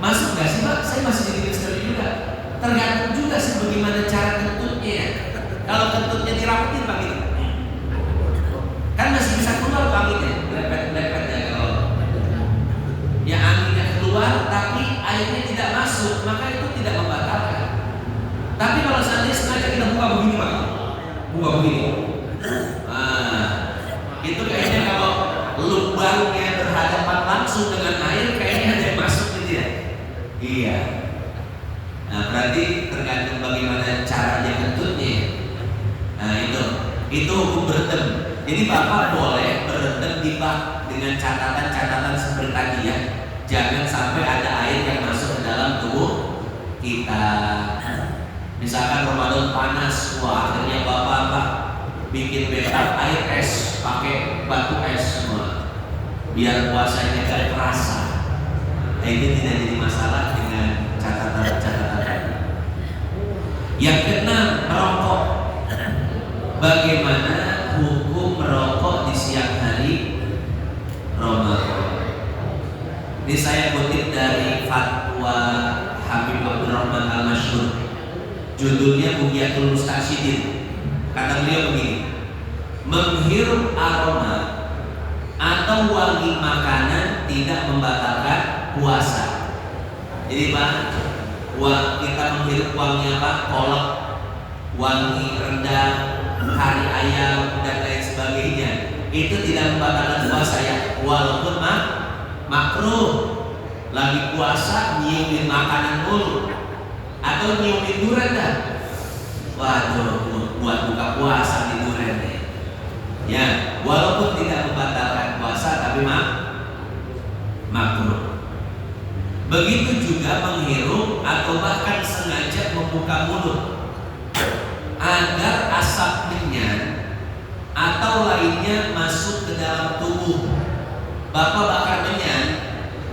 Masuk nggak sih Pak? Saya masih jadi misteri juga. Tergantung juga sih bagaimana cara kentutnya ya. Kalau kentutnya dirapetin Pak gitu, kan masih bisa keluar Pak gitu ya, lepet-lepet ya. Kalau ya anginnya keluar tapi airnya tidak masuk, maka itu tidak membatalkan. Tapi kalau seandainya sengaja kita buka begini Pak, buka begini, nah, itu kayaknya kalau lubangnya berhadapan langsung dengan air, kayaknya ada yang masuk gitu ya. Iya. Nah, berarti tergantung bagaimana caranya kentutnya. Nah, itu hukum berendam. Jadi Bapak boleh berendam di bak dengan catatan-catatan seperti tadi ya. Jangan sampai ada air yang masuk ke dalam tubuh kita. Misalkan Ramadan panas, wah akhirnya Bapak bikin backup air es, pakai batu es semua, biar puasanya gak terasa. Nah, itu tidak jadi masalah dengan catatan-catatan tadi. Yang keenam, merokok. Bagaimana hukum merokok di siang hari Ramadan? Ini saya kutip dari fatwa Habib Abdurrahman Al-Masyhur. Judulnya Bughyatul Mustaqsidin. Kata beliau begini: menghirup aroma atau wangi makanan tidak membatalkan puasa. Jadi Pak, kita menghirup wangi apa? Kolak, wangi rendang, kari ayam dan lain sebagainya, itu tidak membatalkan puasa ya, walaupun makruh. Lagi puasa nyiumin makanan mulu atau nyiumin durian dah, waduh, buat buka puasa di durian nih ya, walaupun tidak membatalkan puasa tapi makruh. Begitu juga menghirup atau bahkan sengaja membuka mulut agar asap menyan atau lainnya masuk ke dalam tubuh. Bapak bakar menyan,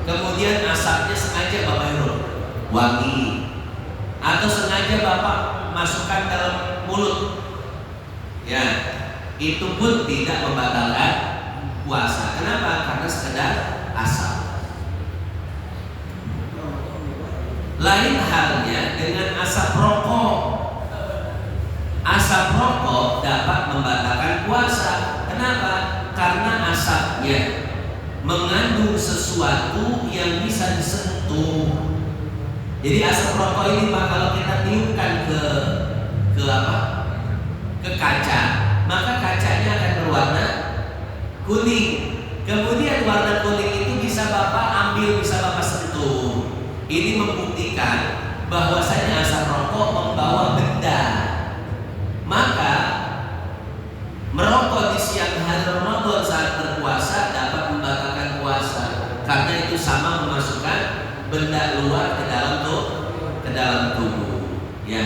kemudian asapnya sengaja Bapak hirup, wangi, atau sengaja Bapak masukkan dalam mulut, ya, itu pun tidak membatalkan puasa. Kenapa? Karena sekedar asap. Lain halnya dengan asap rokok. Asap rokok dapat membatalkan puasa. Kenapa? Karena asapnya mengandung sesuatu yang bisa disentuh. Jadi asap rokok ini Pak, kalau kita tiupkan ke apa? Ke kaca, maka kacanya akan berwarna kuning. Kemudian warna kuning itu bisa Bapak ambil, bisa Bapak sentuh. Ini membuktikan bahwasanya asap rokok membawa benda. Maka merokok di siang hari Ramadan saat berpuasa dapat membatalkan puasa, karena itu sama memasukkan benda luar ke dalam tubuh. Ya,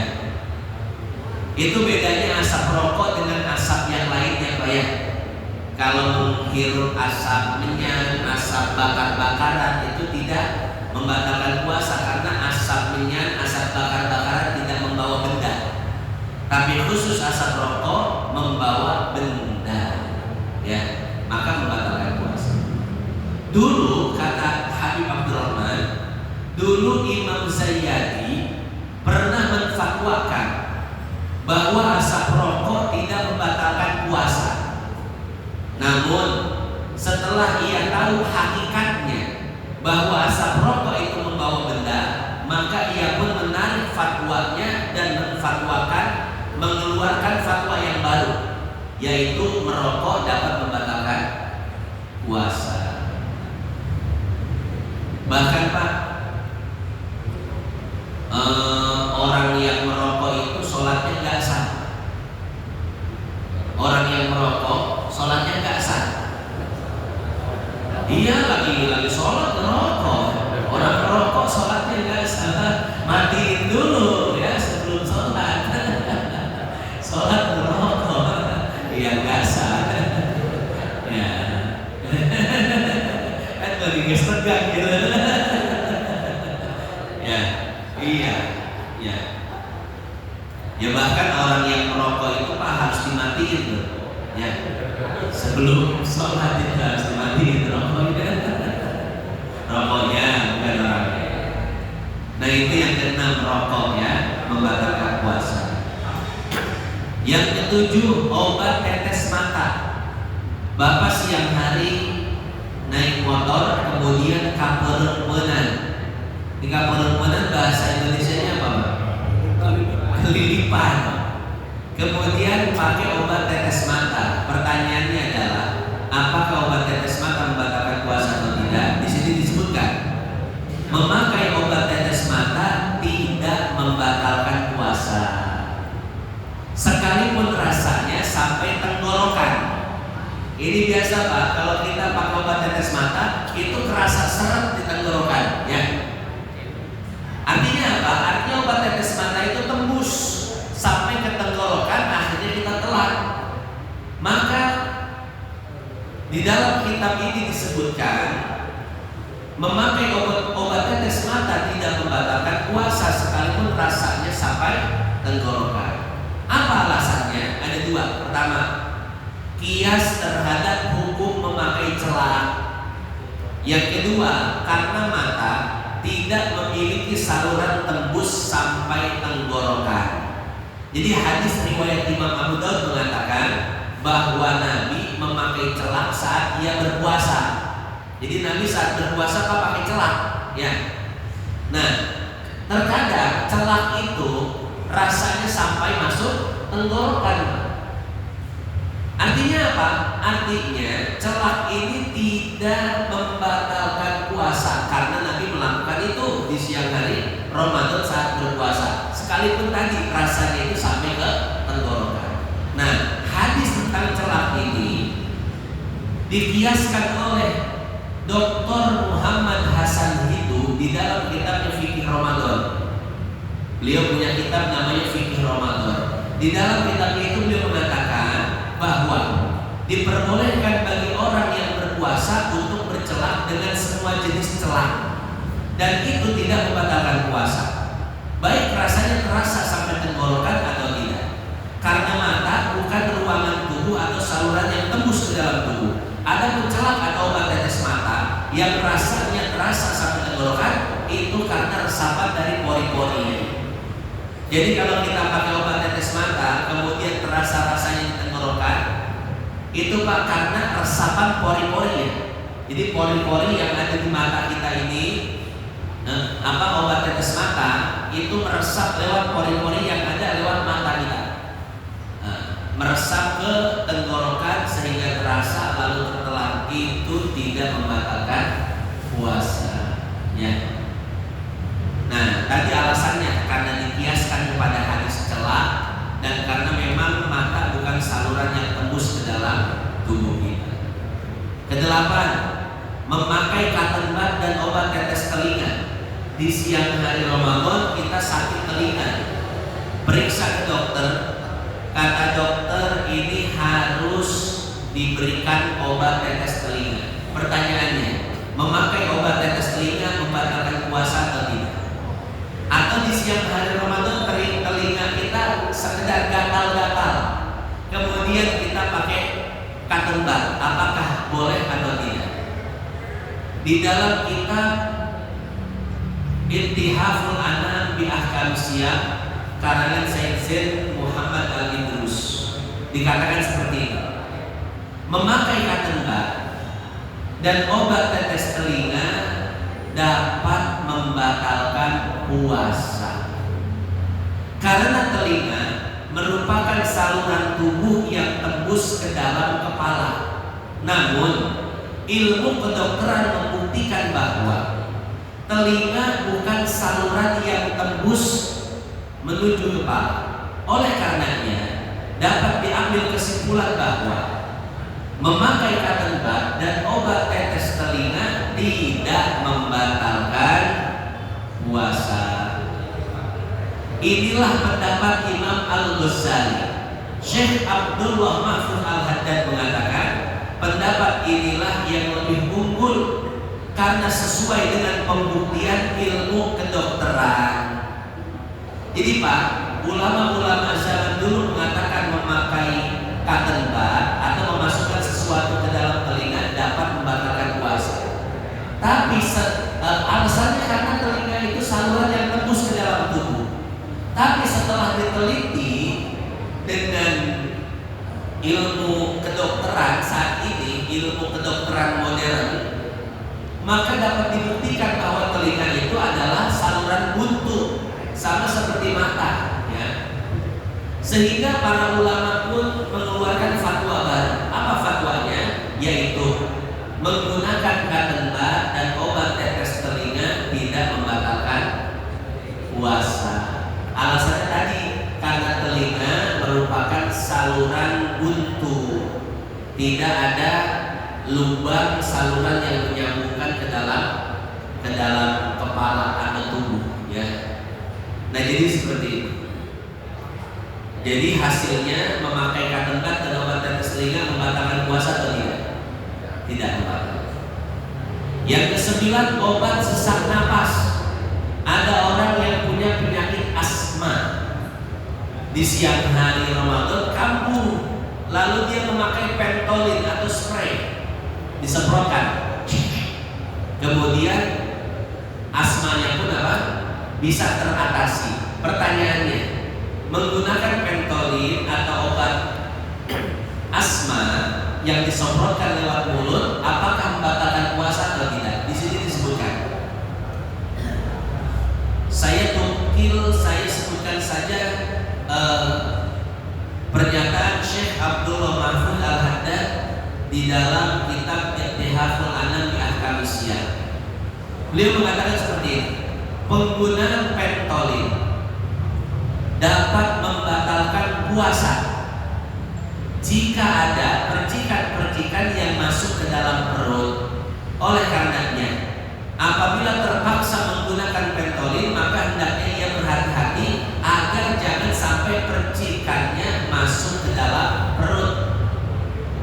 itu bedanya asap rokok dengan asap yang lainnya Pak ya. Kalau menghirup asap menyan, asap bakar-bakaran itu tidak membatalkan puasa, karena asap menyan, asap bakar-bakaran tidak membawa benda. Tapi khusus asap rokok membawa benda, ya, maka membatalkan puasa. Dulu kata Habib Abdurrahman, dulu Imam Zayyadi pernah menfatwakan bahwa asap rokok tidak membatalkan puasa. Namun setelah ia tahu hakikatnya bahwa asap rokok itu membawa benda, maka ia pun menarik fatwanya dan mengeluarkan fatwa yang baru, yaitu merokok dapat membatalkan puasa. Bahkan Pak, orang yang merokok itu sholatnya nggak sah. Orang yang merokok sholatnya nggak sah. Dia lagi sholat ngerokok. Iya, ya. Ya bahkan orang yang merokok itu Pak harus dimatiin tuh. Ya. Sebelum sholat itu harus dimatiin rokoknya. Rokoknya bukan orangnya. Nah itu yang keenam, rokok ya, membatalkan puasa. Yang ketujuh, obat tetes mata. Bapak siang hari naik motor kemudian kapereupeunnan. Di kapereupeunnan bahasa Indonesianya apa, Pak? Kelilipan. Kemudian pakai obat tetes mata. Pertanyaannya adalah, apakah obat tetes mata membatalkan puasa atau tidak? Di sini disebutkan, memakai obat tetes mata tidak membatalkan puasa, sekalipun rasanya sampai tenggorokan. Ini biasa Pak, kalau kita pakai obat tetes mata itu kerasa seret di tenggorokan, ya. Artinya apa? Artinya obat tetes mata itu tembus sampai ke tenggorokan, akhirnya kita telan. Maka di dalam kitab ini disebutkan, memakai obat tetes mata tidak membatalkan puasa sekalipun rasanya sampai tenggorokan. Apa alasannya? Ada dua. Pertama, kias terhadap hukum memakai celak. Yang kedua, karena mata tidak memiliki saluran tembus sampai tenggorokan. Jadi hadis riwayat Imam Abu Daud mengatakan bahwa Nabi memakai celak saat ia berpuasa. Jadi Nabi saat berpuasa Pak pakai celak, ya. Nah, terkadang celak itu rasanya sampai masuk tenggorokan. Artinya apa? Artinya celak ini tidak membatalkan puasa karena Nabi melakukan itu di siang hari Ramadan saat berpuasa. Sekalipun tadi rasanya itu sampai ke tenggorokan. Nah, hadis tentang celak ini dikiaskan oleh Dr. Muhammad Hasan Hidu di dalam kitabnya Fikih Ramadan. Beliau punya kitab namanya Fikih Ramadan. Di dalam kitab itu beliau mengatakan bahwa diperbolehkan bagi orang yang berpuasa untuk bercelak dengan semua jenis celak, dan itu tidak membatalkan puasa, baik rasanya terasa sampai tenggorokan atau tidak. Karena mata bukan ruangan tubuh atau saluran yang tembus ke dalam tubuh. Ada celak atau obat tetes mata yang rasanya terasa sampai tenggorokan, itu karena resapan dari pori-pori. Jadi kalau kita pakai obat tetes mata kemudian terasa rasanya di tenggorokan, itu Pak karena resapan pori-pori. Jadi pori-pori yang ada di mata kita ini, obat tetes mata itu meresap lewat pori-pori yang ada lewat mata kita, meresap ke tenggorokan sehingga terasa lalu tertelan. Itu tidak membatalkan puasa, ya. Nah, tadi alasannya karena dikiaskan kepada hadis celak dan karena memang mata bukan saluran yang tembus ke dalam tubuh kita. Kedelapan, memakai cotton bud dan obat tetes telinga. Di siang hari Ramadan kita sakit telinga, periksa ke dokter. Kata dokter ini harus diberikan obat tetes telinga. Pertanyaannya, memakai obat tetes telinga membatalkan puasa atau tidak? Atau di siang hari Ramadan telinga kita sekedar gatal-gatal, kemudian kita pakai cotton bud, apakah boleh atau tidak? Di dalam kitab Intihaful Anam bi Ahkam Siyam karangan Sayyid Muhammad Al-Idrus dikatakan seperti ini: memakai cotton bud dan obat tetes telinga dapat membatalkan puasa karena telinga merupakan saluran tubuh yang tembus ke dalam kepala. Namun ilmu kedokteran membuktikan bahwa telinga bukan saluran yang tembus menuju kepala. Oleh karenanya dapat diambil kesimpulan bahwa memakai cotton bud dan obat tetes telinga tidak membatalkan puasa. Inilah pendapat Imam Al-Ghazali. Syekh Abdullah Mahfuz Al-Haddad mengatakan pendapat inilah yang lebih unggul karena sesuai dengan pembuktian ilmu kedokteran. Jadi Pak, ulama-ulama zaman dulu mengatakan memakai cotton bud atau memasukkan sesuatu ke dalam telinga dapat membatalkan puasa. Tapi alasannya karena telinga itu saluran yang tembus ke dalam tubuh. Tapi setelah diteliti dengan ilmu kedokteran saat ini, ilmu kedokteran modern, maka dapat dibuktikan bahwa telinga itu adalah saluran buntu, sama seperti mata, ya. Sehingga para ulama pun mengeluarkan fatwa baru. Apa fatwanya? Yaitu menggunakan cotton bud dan obat tetes telinga tidak membatalkan puasa. Alasannya tadi karena telinga merupakan saluran buntu, tidak ada lubang saluran yang menyambungkan ke dalam kepala atau tubuh, ya. Nah, jadi seperti itu. Jadi hasilnya memakai cotton bud dan obat tetes telinga membatalkan puasa atau tidak? Tidak membatalkan. Yang ke-9, obat sesak napas. Ada orang yang punya penyakit asma. Di siang hari Ramadan kambuh, lalu dia memakai Pentolin atau spray, disemprotkan. Kemudian asmanya pun apa? Bisa teratasi. Pertanyaannya, menggunakan Pentolin atau obat asma yang disemprotkan lewat mulut, apakah membatalkan puasa atau tidak? Di sini disebutkan. Saya sebutkan saja pernyataan Syekh Abdullah Mahfud Al-Haddad di dalam kitab Ittihaful Anam bi Ahkam Siyam. Beliau mengatakan seperti ini: penggunaan Pentolin dapat membatalkan puasa jika ada percikan-percikan yang masuk ke dalam perut. Oleh karenanya, apabila terpaksa menggunakan Pentolin, maka hendaknya ia berhati-hati agar jangan sampai percikannya masuk ke dalam perut.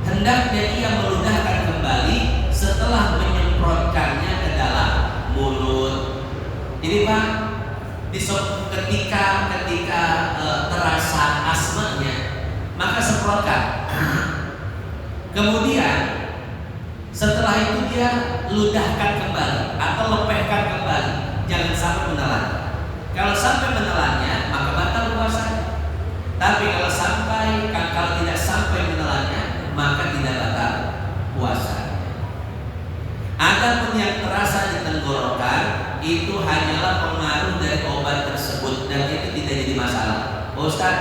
Hendaknya ia meludahkan kembali setelah menyemprotkannya ke dalam mulut. Ini Pak, ketika terasa asmanya, maka semprotkan. Kemudian setelah itu dia ludahkan kembali atau lepehkan kembali, jangan sampai menelan. Kalau sampai menelannya, maka batal puasanya. Tapi kalau tidak sampai menelannya, maka tidak batal puasa. Adapun yang terasa di tenggorokan itu hanyalah pengaruh dari obat tersebut dan itu tidak jadi masalah. Ustaz,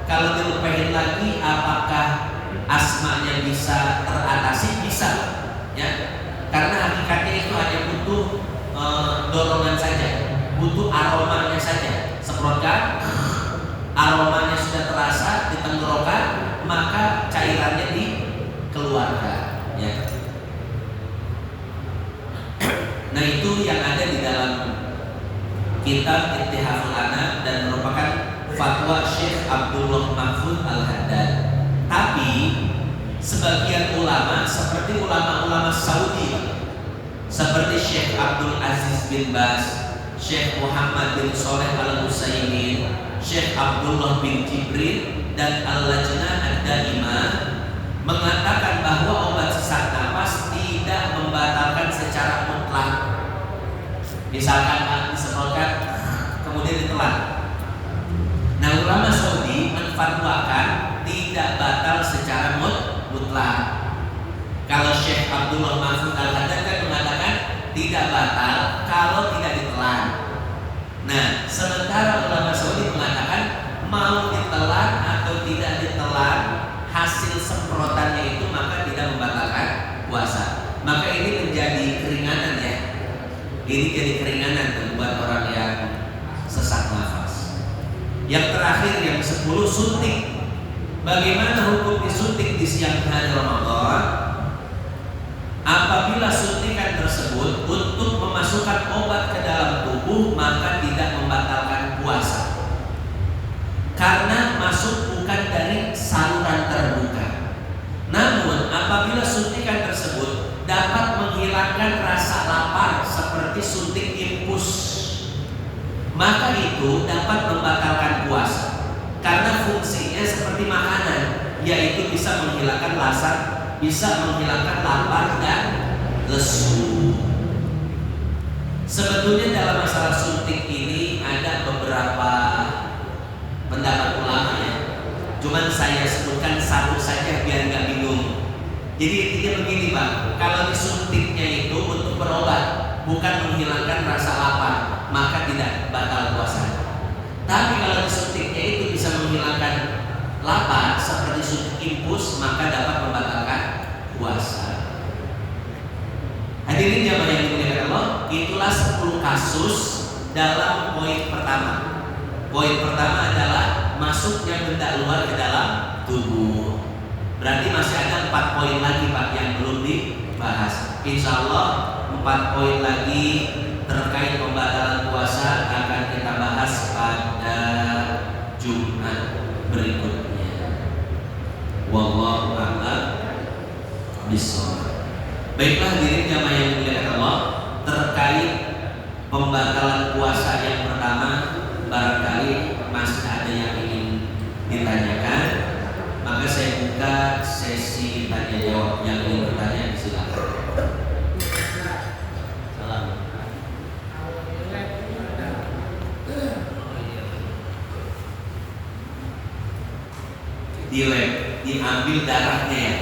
kalau dilepehin lagi, apakah asmanya bisa teratasi? Bisa, ya. Karena hakikatnya itu hanya butuh dorongan saja, butuh aromanya saja. Semprotkan, aromanya sudah terasa di tenggorokan, maka cairannya dikeluarkan, ya. Nah, itu yang ada di dalam kitab Ittihaful Anam dan merupakan fatwa Syekh Abdullah Mahfud Al-Haddad. Tapi sebagian ulama seperti ulama-ulama Saudi, seperti Syekh Abdul Aziz bin Baz, Syekh Muhammad bin Shalih Al-Utsaimin, Syekh Abdullah bin Jibril dan Al-Lajnah Ad-Daimah mengatakan bahwa obat sesak napas tidak membatalkan secara mutlak. Misalkan disemprotkan kemudian ditelan. Nah, ulama Saudi menfatwakan tidak batal secara mutlak. Kalau Syekh Abdullah Mahfud Al-Haddad kan mengatakan tidak batal kalau tidak ditelan. Nah, sementara ulama Saudi mengatakan mau ditelan atau tidak ditelan, hasil semprotannya itu maka tidak membatalkan puasa. Maka ini menjadi keringanan, ya. Ini jadi keringanan buat orang yang sesak nafas. Yang terakhir, yang ke-10, suntik. Bagaimana hukum disuntik di siang hari Ramadan? Apabila suntikan tersebut untuk memasukkan obat ke dalam tubuh, maka tidak membatalkan puasa. Karena masuk bukan dari saluran terbuka. Namun apabila suntikan tersebut dapat menghilangkan rasa lapar seperti suntik infus, maka itu itu dapat membatalkan puasa karena fungsinya seperti makanan, yaitu bisa menghilangkan rasa, bisa menghilangkan lapar dan lesu. Sebetulnya dalam masalah suntik ini ada beberapa pendapat ulama ya. Cuman saya sebutkan satu saja biar nggak bingung. Jadi intinya begini Pak, kalau disuntiknya itu untuk berobat, bukan menghilangkan rasa lapar, maka tidak batal puasa. Tapi kalau disuntiknya itu bisa menghilangkan lapar seperti suntik infus, maka dapat membatalkan puasa. Hadirin jamaah yang dimuliakan Allah, itulah 10 kasus dalam poin pertama. Poin pertama adalah masuknya benda luar ke dalam tubuh. Berarti masih ada 4 poin lagi Pak yang belum dibahas. Insya Allah 4 poin lagi terkait pembatalan puasa akan kita bahas pada Jumat berikutnya. Wallahu a'lam bishawab. Baiklah hadirin jamaah yang dimuliakan Allah, terkait pembatalan puasa yang pertama, barangkali masih ada yang ingin ditanyakan, maka saya buka sesi tanya jawab. Yang ingin bertanya silakan. Salam. Di lab diambil darahnya ya.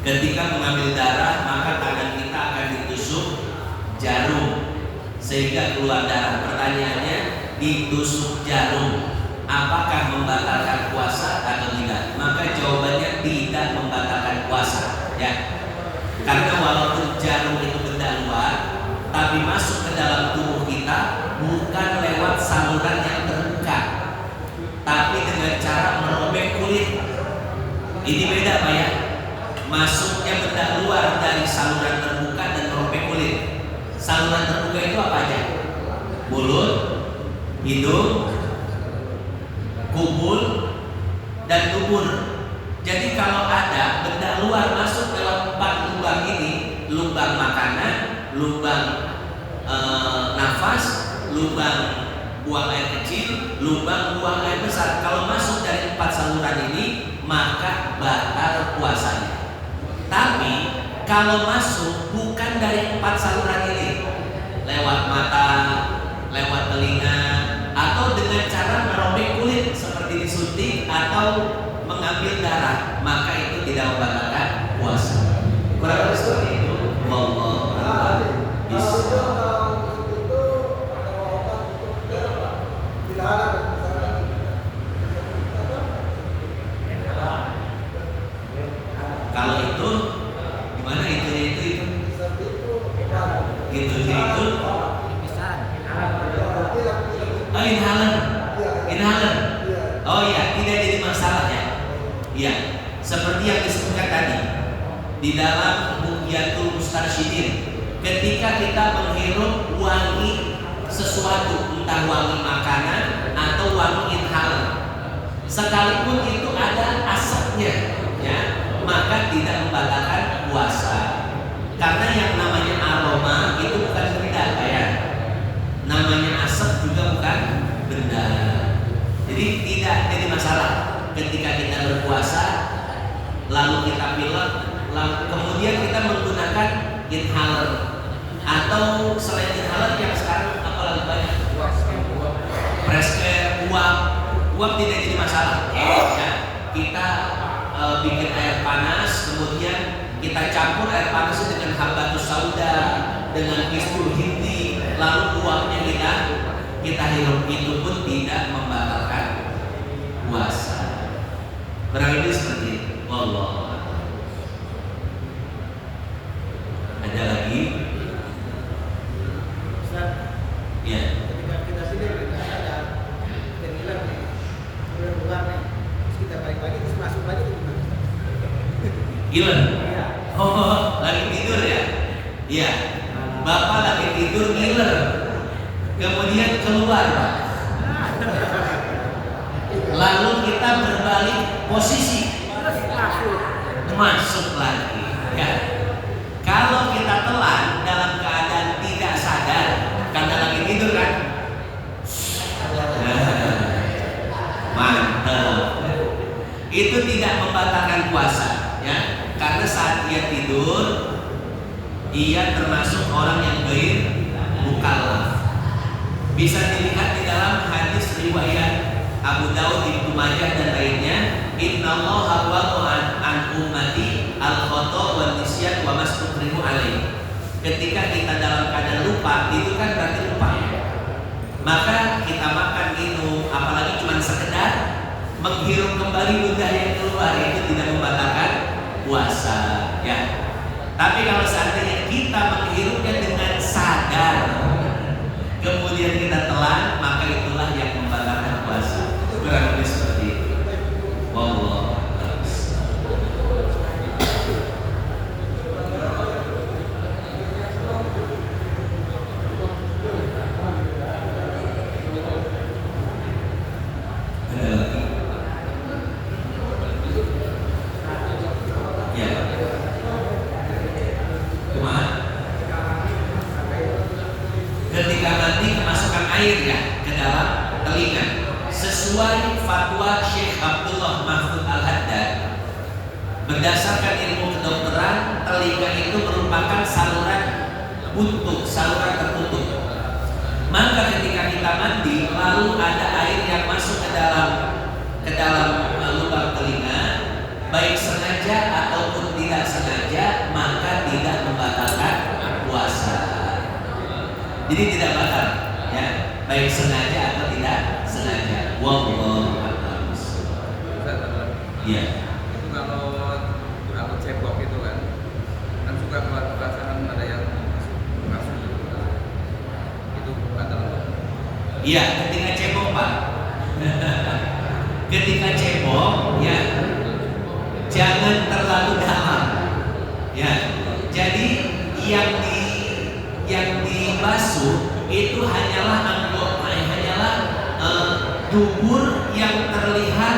Ketika mengambil darah, maka tangan kita akan ditusuk jarum sehingga keluar darah. Pertanyaannya, ditusuk jarum apakah membatalkan puasa atau tidak? Maka jawabannya tidak membatalkan puasa ya. Karena walaupun jarum itu benda luar, tapi masuk ke dalam tubuh kita bukan lewat saluran yang terbuka, tapi dengan cara merobek kulit. Ini beda Pak ya. Masuknya benda luar dari saluran terbuka dan merobek kulit. Saluran terbuka itu apa aja? Mulut, hidung, kubul, dan dubur. Jadi kalau ada benda luar masuk dalam 4 lubang ini, lubang makanan, lubang nafas, lubang buang air kecil, lubang buang air besar. Kalau masuk dari 4 saluran ini, maka batal puasanya. Tapi kalau masuk bukan dari 4 saluran ini, lewat mata, lewat telinga, atau dengan cara merobek kulit seperti disuntik atau mengambil darah, maka itu tidak membatalkan puasa. Kurang lebih seperti itu. Wallahu a'lam bishawab. Kalau itu gimana itu? Inhaler. Oh iya, tidak jadi masalah ya. Iya, seperti yang disebutkan tadi di dalam Bughyatul Mustarsyidin, ketika kita menghirup wangi sesuatu, entah wangi makanan atau wangi inhaler, sekalipun itu ada asapnya, ya, maka tidak membatalkan puasa. Karena yang namanya aroma itu bukan benda, ya. Namanya asap juga bukan benda. Jadi tidak jadi masalah ketika kita berpuasa lalu kita pilek, kemudian kita menggunakan inhaler atau selain inhaler yang sekarang apalagi banyak, press-care, uap tidak jadi masalah. Ya, kita bikin air panas, kemudian kita campur air panas dengan habatus sauda, dengan kistul hindi, lalu uapnya kita hirup, itu pun tidak membatalkan puasa. Kurang lebih seperti itu. Allah. Ada lagi? Ustaz, ya. ketika kita tidur kita sadar, kita hilang nih, keluar nih, terus kita balik lagi terus masuk lagi itu gimana? Hilang? Iya. Oh, lagi tidur ya? Iya. Bapak lagi tidur ngiler, kemudian keluar Pak. Lalu kita berbalik posisi, masuk lagi. Ya. Kalau kita telan dalam keadaan tidak sadar karena lagi tidur kan, itu tidak membatalkan puasa, ya. Karena saat ia tidur, ia termasuk orang yang ghair mukallaf. Bisa dilihat di dalam hadis riwayat Abu Daud, Ibnu Majah dan lainnya, innallaha waqa'an an ummati al-khata' wa nisyan wa mastukrihu alaih. Ketika kita dalam keadaan lupa, itu kan berarti lupa, ya. Maka kita makan, minum, apalagi cuma sekedar menghirup kembali ludah yang keluar, itu tidak membatalkan puasa, ya. Tapi kalau seandainya kita menghirupnya dengan sadar, kemudian kita telan, maka itulah yang membatalkan puasa. Kurang lebih seperti itu. Wallahu a'lam. Ada lagi? Ya. Kumaha? Ketika mandi kemasukan air, ya, ke dalam telinga. Sesuai fatwa Syekh Abdullah Mahfud Al-Haddad, berdasarkan ilmu kedokteran, telinga itu merupakan saluran buntu, saluran tertutup. Maka ketika kita mandi, lalu ada air yang masuk ke dalam lubang telinga, baik sengaja ataupun tidak sengaja, maka tidak membatalkan puasa. Jadi tidak batal, ya, baik sengaja atau tidak sengaja. Wallahu a'lam. Iya. Itu kalau rambut cebok itu kan suka keluar perasaan ada yang masuk itu batal. Iya, ketika cebok, Pak. Ketika cebok, ya, jangan terlalu dalam, ya. Jadi yang dibasuh itu hanyalah anggota, hanyalah dubur yang terlihat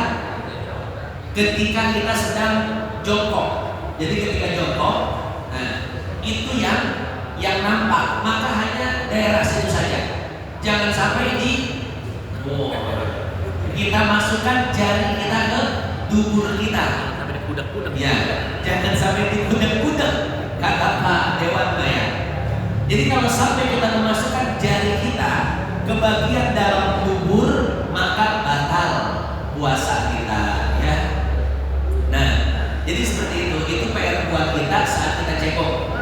ketika kita sedang jongkok. Jadi ketika jongkok, nah, itu yang nampak, maka hanya daerah situ saja. Jangan sampai kita masukkan jari kita ke dubur kita. Sampai di kudak-kudak. Ya, jangan sampai di kudak-kudak, kata Pak Dewan Maya. Jadi kalau sampai kita memasukkan jari kita ke bagian dalam dubur, maka batal puasa kita, ya. Nah, jadi seperti itu. Itu PR buat kita saat kita cebok.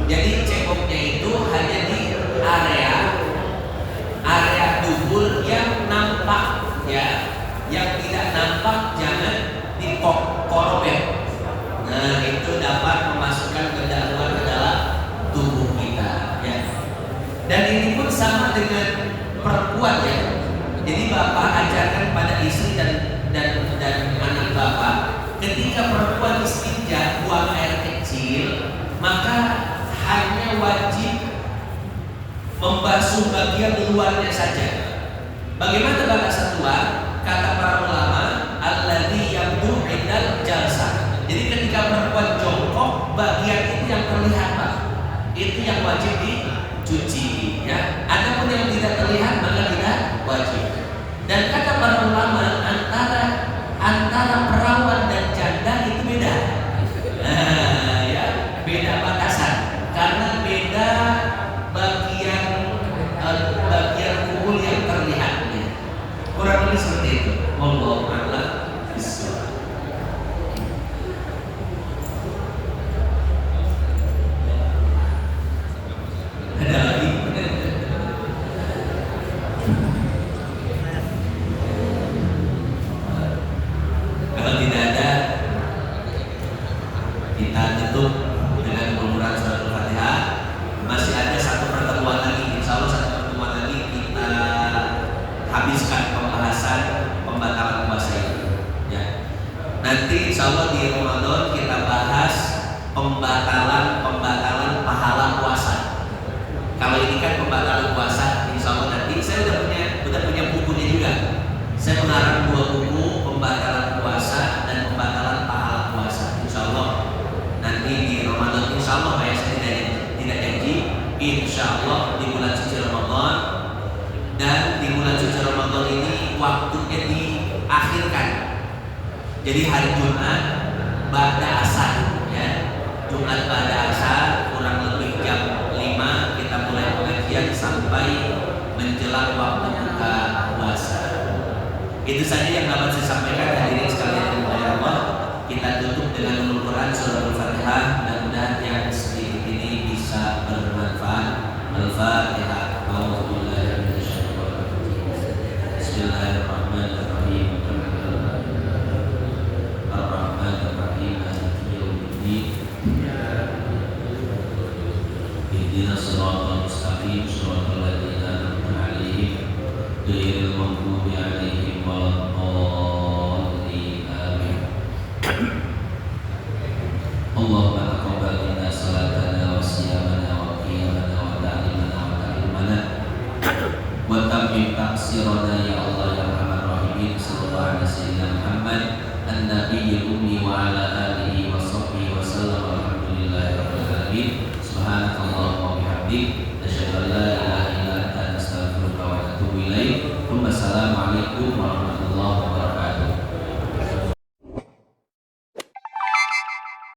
Jadi ceboknya itu hanya di area dubur yang nampak, ya. Yang tidak nampak jangan dikorobek. Nah, itu dapat memasukkan kedaluan ke dalam tubuh kita, ya. Dan ini pun sama dengan perempuan, ya. Jadi bapak ajarkan pada istri dan anak bapak, ketika perempuan istinja buang air kecil, maka hanya wajib membasuh bagian luarnya saja. Bagaimana batasan luar? Kata para ulama, alladzi yabdu indal jalsah. Jadi ketika perempuan jongkok, bagian itu yang terlihat, Pak, itu yang wajib dicuci, ya. Adapun yang tidak terlihat maka tidak wajib. Dan kata para ulama, antara perawan dan janda itu beda. Nah, ya, beda batasan karena beda bagian kumpul yang terlihatnya. Kurang lebih seperti itu. Wallahu a'lam bishawab. Ada lagi? Kalau tidak ada, kita tutup dengan pengurangan surat Al-Fatihah. Masih ada satu pertemuan lagi, insya Allah satu pertemuan lagi kita habiskan pembahasan pembatalan puasa ini, ya. Nanti insya Allah di Ramadan kita bahas pembatalan pahala puasa. Kalau ini kan pembatalan puasa, insya Allah nanti saya udah punya bukunya juga. Saya mengarang 2 buku, pembatalan puasa dan pembatalan pahala puasa. Insya Allah nanti di Ramadan, insya Allah, saya tidak janji, insya Allah di bulan suci Ramadan. Dan di bulan suci Ramadan ini waktunya diakhirkan. Jadi hari Jumat ba'da asar ya. Jumat ba'da asar kurang lebih jam 5 kita mulai pengajian sampai menjelang waktu buka puasa. Itu saja yang dapat saya sampaikan hadirin sekalian oleh Allah. Kita tutup dengan Al-Quran surah Al-Fatihah. Mudah-mudahan yang sedikit ini bisa bermanfaat. Al-Fatihah. Bismillahirrahmanirrahim. Ar-Rahmanir-Rahim. Maliki yaumiddin. Ihdinas siratal mustaqim, siratal ladzina an'amta 'alaihim ghairil maghdubi 'alaihim waladdallin. Amin. Allahumma taqabbal minna salatana wa siyamana wa qiyamana wa ta'limana wa ta'limana wa tammim taqsirana ya Allah ya Arhamar Rahimin. Sallallahu alaihi wasallam Muhammad an-nabiyil ummi wa ala alihi wa sahbihi wa sallam. Alhamdulillahi rabbil alamin. Subhanakallahumma wa bihamdik nasyhadu an la ilaha illa anta nastaghfiruka wa natubu ilaik. Wassalamu alaikum warahmatullahi